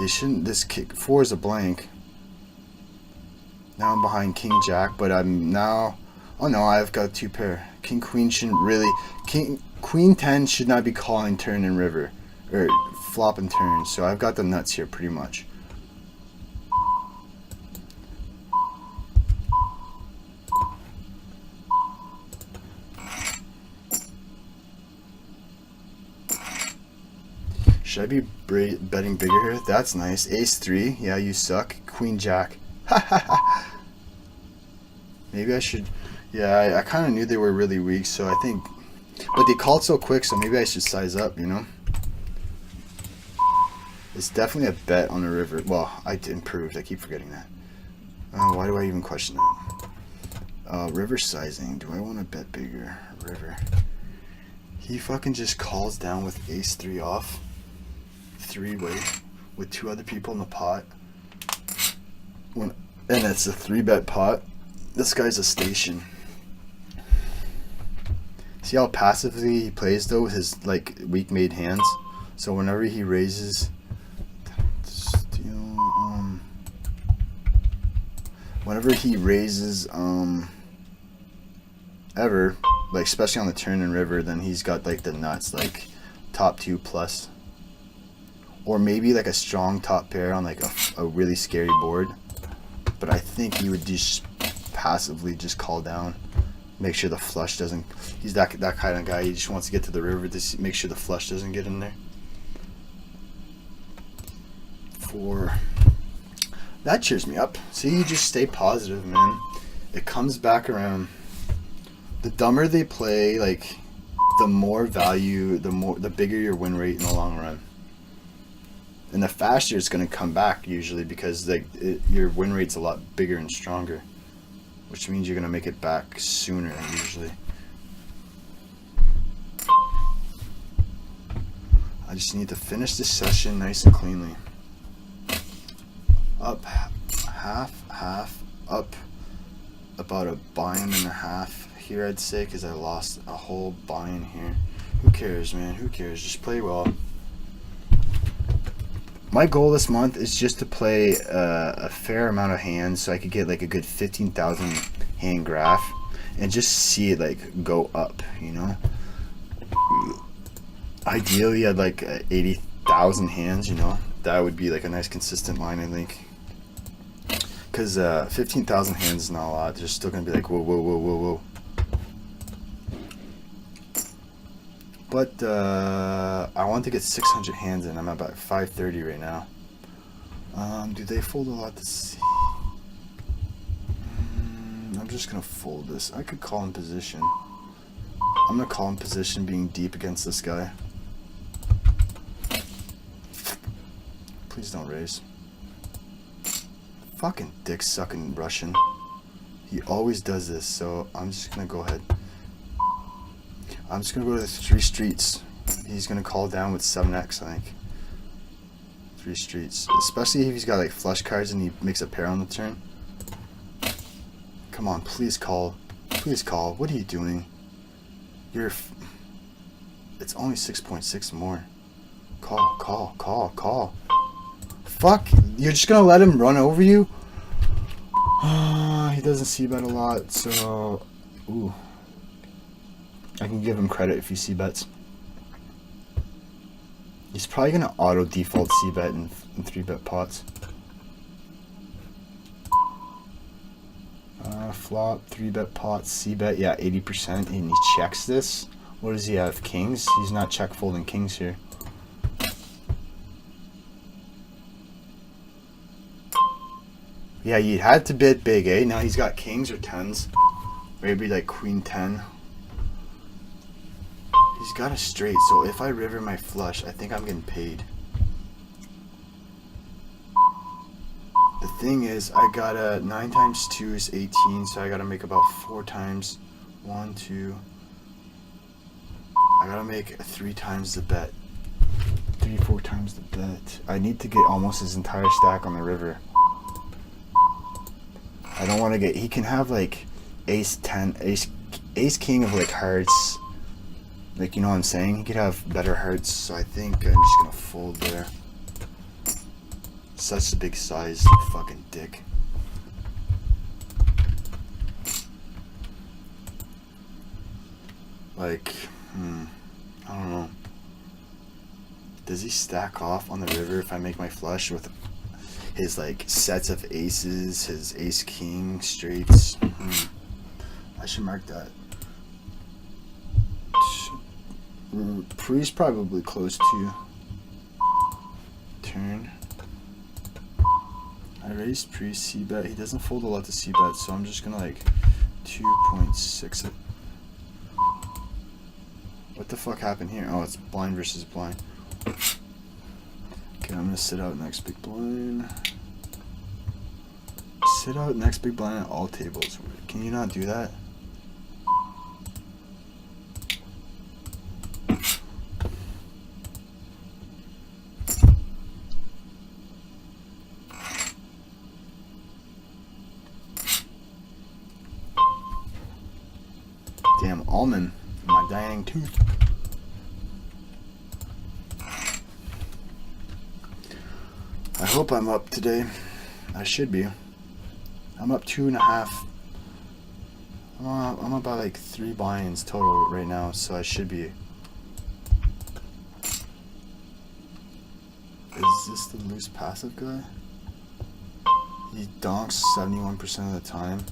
They shouldn't. This kick 4 is a blank. Now I'm behind King Jack, but I'm now. Oh no, I've got 2 pair. King Queen shouldn't really. Queen 10 should not be calling turn and river, or flop and turn. So I've got the nuts here pretty much. Should I be betting bigger here? That's nice. Ace 3. Yeah, you suck. Queen Jack. Maybe I should. Yeah, I kind of knew they were really weak, so I think. But they called so quick, so maybe I should size up, you know? It's definitely a bet on the river. Well, I improved. I keep forgetting that. Why do I even question that? River sizing. Do I want to bet bigger? River. He fucking just calls down with ace 3 off. 3-way with 2 other people in the pot. And it's a 3-bet pot. This guy's a station. See how passively he plays though with his like weak made hands. So whenever he raises, ever, like especially on the turn and river, then he's got like the nuts, like top 2 plus. Or maybe like a strong top pair on like a really scary board. But I think he would just passively just call down. Make sure the flush doesn't. He's that kind of guy. He just wants to get to the river to make sure the flush doesn't get in there. 4. That cheers me up. See, you just stay positive, man. It comes back around. The dumber they play, like the more value, the bigger your win rate in the long run. And the faster it's going to come back usually because your win rate's a lot bigger and stronger, which means you're going to make it back sooner usually. I just need to finish this session nice and cleanly. Up half, up about a buy-in and a half here I'd say, because I lost a whole buy-in here. Who cares, man? Who cares? Just play well. My goal this month is just to play a fair amount of hands so I could get like a good 15,000 hand graph and just see it like go up, you know? Ideally I'd like 80,000 hands, you know? That would be like a nice consistent line, I think. Because 15,000 hands is not a lot. They're still going to be like, whoa, whoa, whoa, whoa, whoa. But I want to get 600 hands in. I'm at about 530 right now. Do they fold a lot to see? I'm just going to fold this. I could call in position. I'm going to call in position being deep against this guy. Please don't raise. Fucking dick sucking Russian. He always does this, so I'm just going to go ahead. I'm just going to go to the 3 streets. He's going to call down with 7x, I think. 3 streets. Especially if he's got like flush cards and he makes a pair on the turn. Come on, please call. Please call. What are you doing? It's only 6.6 more. Call, call, call, call. Fuck. You're just going to let him run over you? He doesn't c-bet a lot, so... Ooh. I can give him credit if he c-bets. He's probably going to auto default c-bet in 3-bet pots. Flop, 3-bet pots, c-bet, yeah, 80%, and he checks this. What does he have, kings? He's not check folding kings here. Yeah, you had to bid big, eh? Now he's got kings or 10s. Maybe like queen 10. He's got a straight, so if I river my flush, I think I'm getting paid. The thing is, I got a 9 times 2 is 18, so I gotta make about 4 times 1, 2. I gotta make 3 times the bet. 3, 4 times the bet. I need to get almost his entire stack on the river. I don't want to get. He can have like ace 10, ace king of like hearts. Like, you know what I'm saying? He could have better hearts, so I think I'm just gonna fold there. Such a big size, you fucking dick. Like, I don't know. Does he stack off on the river if I make my flush with his like sets of aces, his ace king straights? I should mark that. Pre's probably close to turn. I raised pre c-bet. He doesn't fold a lot to c-bet, so I'm just gonna like 2.6 it. What the fuck happened here? Oh, it's blind versus blind. Okay, I'm gonna sit out next big blind. Sit out next big blind at all tables. Can you not do that? Damn almond, my dying tooth. I hope I'm up today. I should be. I'm up 2.5. I'm about like 3 buy-ins total right now, so I should be. Is this the loose passive guy? He donks 71% of the time.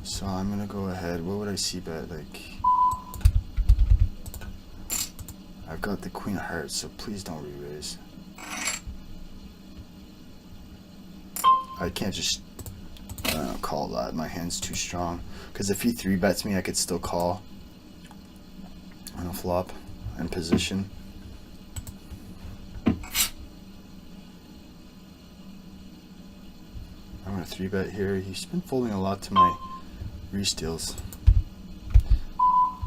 So I'm gonna go ahead. What would I see bet? Like, I've got the queen of hearts, so please don't re-raise. I can't just call that. My hand's too strong. Because if he 3-bets me, I could still call on a flop and position. I'm gonna 3-bet here. He's been folding a lot to my re-steals.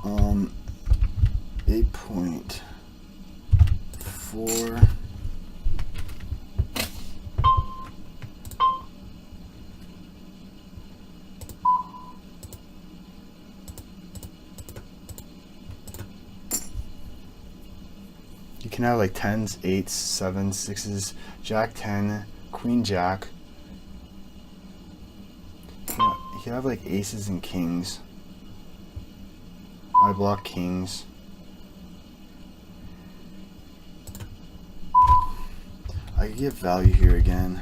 8.4. You can have like 10s, 8s, 7s, 6s, Jack 10, Queen Jack. You can have like aces and kings. I block kings. I could get value here again.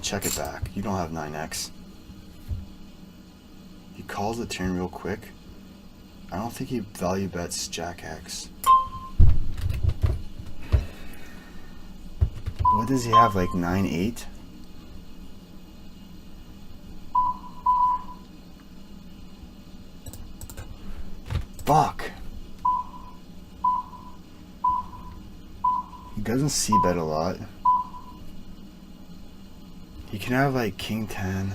check it back. You don't have 9x. He calls the turn real quick. I don't think he value bets Jack X. What does he have, like 9-8? Fuck. He doesn't see bet a lot. He can have like king 10,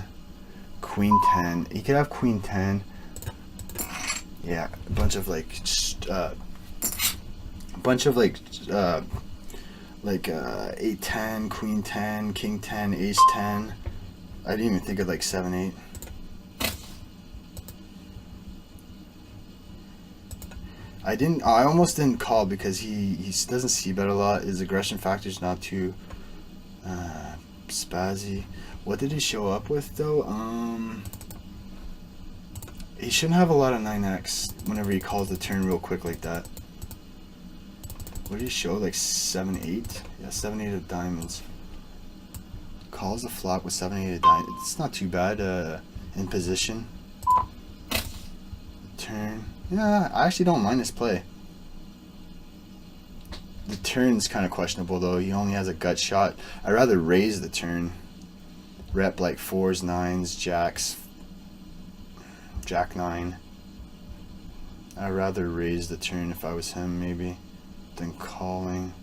queen 10. He could have queen 10. Yeah, a bunch of like 8-10, queen 10, king 10, ace 10. I didn't even think of like 7-8. I almost didn't call because he doesn't see bet a lot. His aggression factor is not too spazzy. What did he show up with though? He shouldn't have a lot of 9x whenever he calls the turn real quick like that. What did he show? Like 7-8? Yeah, 7-8 of diamonds. Calls the flop with 7-8 of diamonds. It's not too bad in position. Turn. Yeah, I actually don't mind his play. The turn's kind of questionable though. He only has a gut shot. I'd rather raise the turn. Rep like 4s, 9s, jacks, jack 9. I'd rather raise the turn if I was him maybe than calling.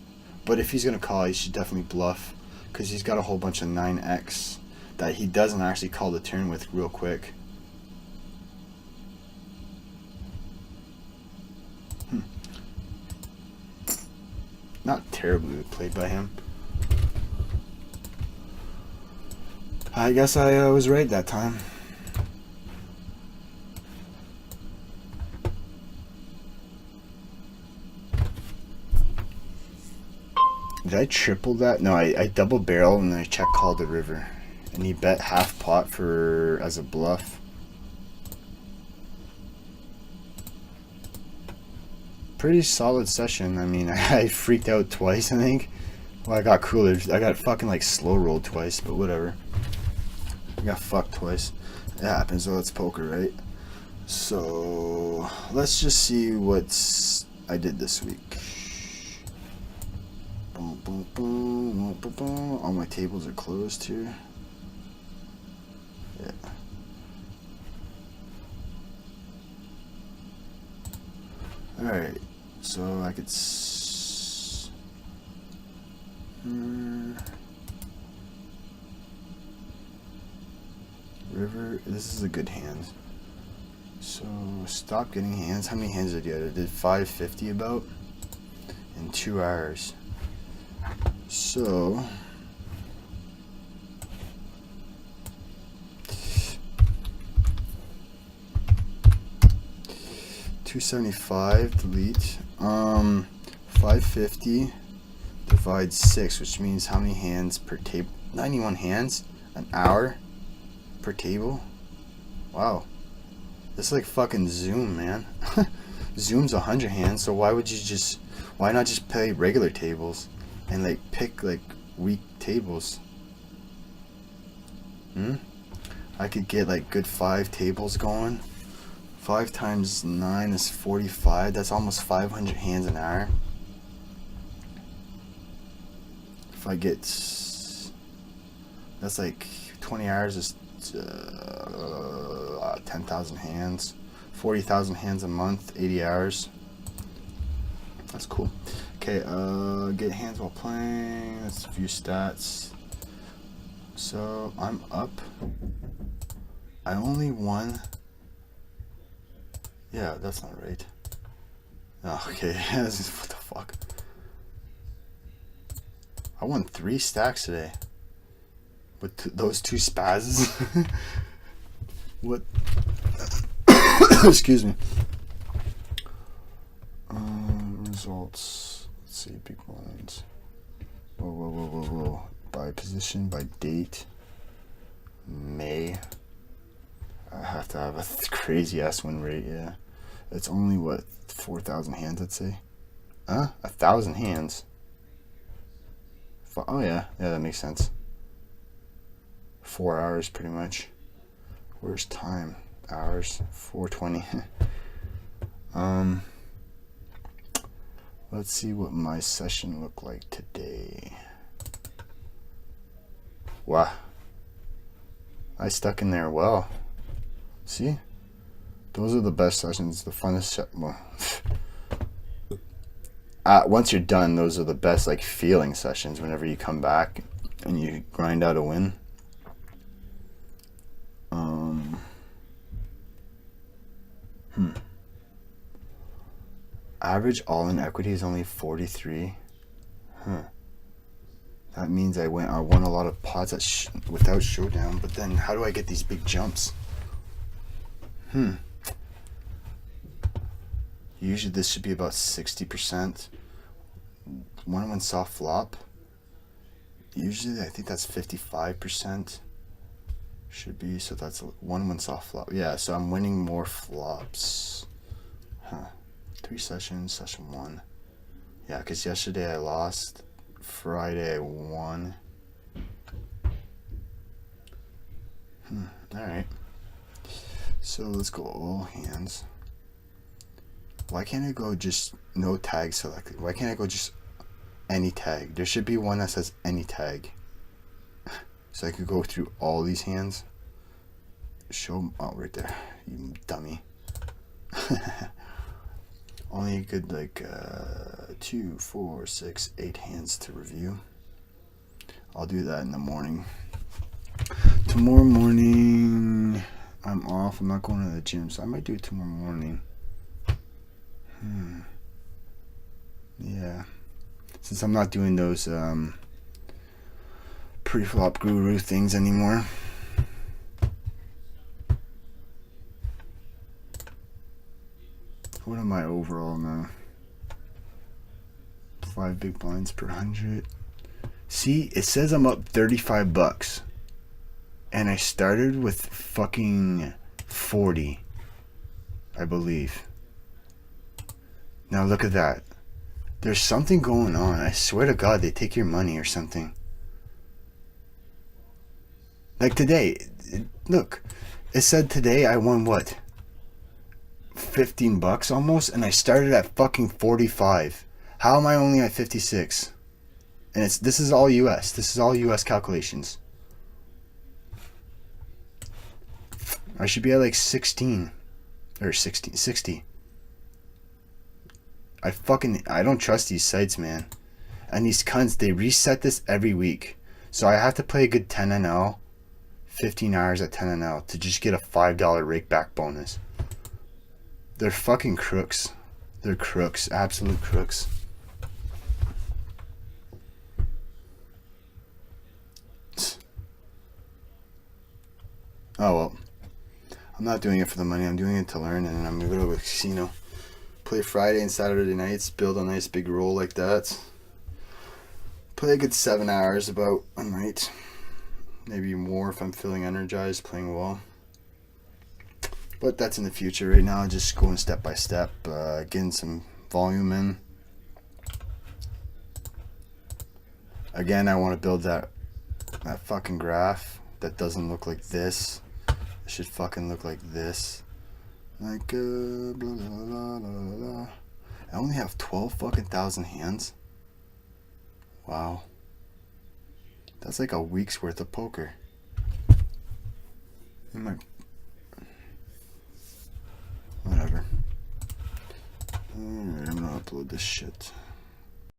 But if he's going to call, he should definitely bluff because he's got a whole bunch of 9x that he doesn't actually call the turn with real quick. Not terribly played by him. I guess I was right that time. Did I triple that? No, I double barrel and then I check called the river. And he bet half pot for as a bluff. Pretty solid session. I mean, I freaked out twice, I think. Well, I got cooler. I got fucking like slow rolled twice, but whatever. I got fucked twice. It happens though, it's poker, right? So let's just see what I did this week. Boom, boom, boom, boom, boom. All my tables are closed here. Yeah. Alright, so I could river, this is a good hand. So stop getting hands. How many hands did I get? I did 550 about in 2 hours. So $275 delete. 550 divide 6, which means how many hands per table? 91 hands an hour per table. Wow, this is like fucking Zoom, man. Zoom's 100 hands, so why not just play regular tables and like pick like weak tables? I could get like good 5 tables going. 5 times 9 is 45. That's almost 500 hands an hour. If I get, that's like 20 hours is 10,000 hands. 40,000 hands a month, 80 hours. That's cool. Okay, get hands while playing. Let's view stats. So I'm up. I only won. Yeah, that's not right. Oh, okay, what the fuck? I won 3 stacks today. With those 2 spazzes. What? Excuse me. Results. Let's see, big blinds. Whoa. By position, by date. May. I have to have a crazy ass win rate, yeah. It's only what, 4,000 hands, I'd say. 1,000 hands. Oh yeah, that makes sense. 4 hours pretty much. Where's time? Hours. 4:20. Let's see what my session looked like today. Wow. I stuck in there well. See? Those are the best sessions, the funnest. Well, once you're done, those are the best, like, feeling sessions whenever you come back and you grind out a win. Average all-in equity is only 43. That means I won a lot of pots without showdown, but then how do I get these big jumps? Usually this should be about 60%. 1-1 soft flop. Usually I think that's 55%. Should be, so that's 1-1 soft flop. Yeah, so I'm winning more flops. 3 sessions, session 1. Yeah, because yesterday I lost. Friday I won. Alright. So let's go all hands. Why can't I go just no tag selected? Why can't I go just any tag? There should be one that says any tag. So I could go through all these hands. Show, oh, right there, you dummy. Only a good, like, 2, 4, 6, 8 hands to review. I'll do that in the morning. Tomorrow morning, I'm off. I'm not going to the gym, so I might do it tomorrow morning. Yeah. Since I'm not doing those pre-flop guru things anymore. What am I overall now? 5 big blinds per 100. See, it says I'm up $35. And I started with fucking 40, I believe. Now look at that. There's something going on. I swear to God, they take your money or something. Like today, look. It said today I won what? $15 almost, and I started at fucking 45. How am I only at 56? And this is all US. This is all US calculations. I should be at like 16 or 60. I don't trust these sites, man. And these cunts, they reset this every week. So I have to play a good 10 NL, 15 hours at 10 NL to just get a $5 rake back bonus. They're fucking crooks. They're crooks. Absolute crooks. Oh well. I'm not doing it for the money. I'm doing it to learn, and I'm going to go to a casino. Play Friday and Saturday nights. Build a nice big roll like that. Play a good 7 hours about a night. Maybe more if I'm feeling energized, playing well. But that's in the future. Right now, just going step by step, getting some volume in. Again, I want to build that fucking graph that doesn't look like this. It should fucking look like this. Like, blah, blah, blah, blah, blah. I only have 12 fucking thousand hands. Wow. That's like a week's worth of poker. Whatever. Alright, I'm gonna upload this shit.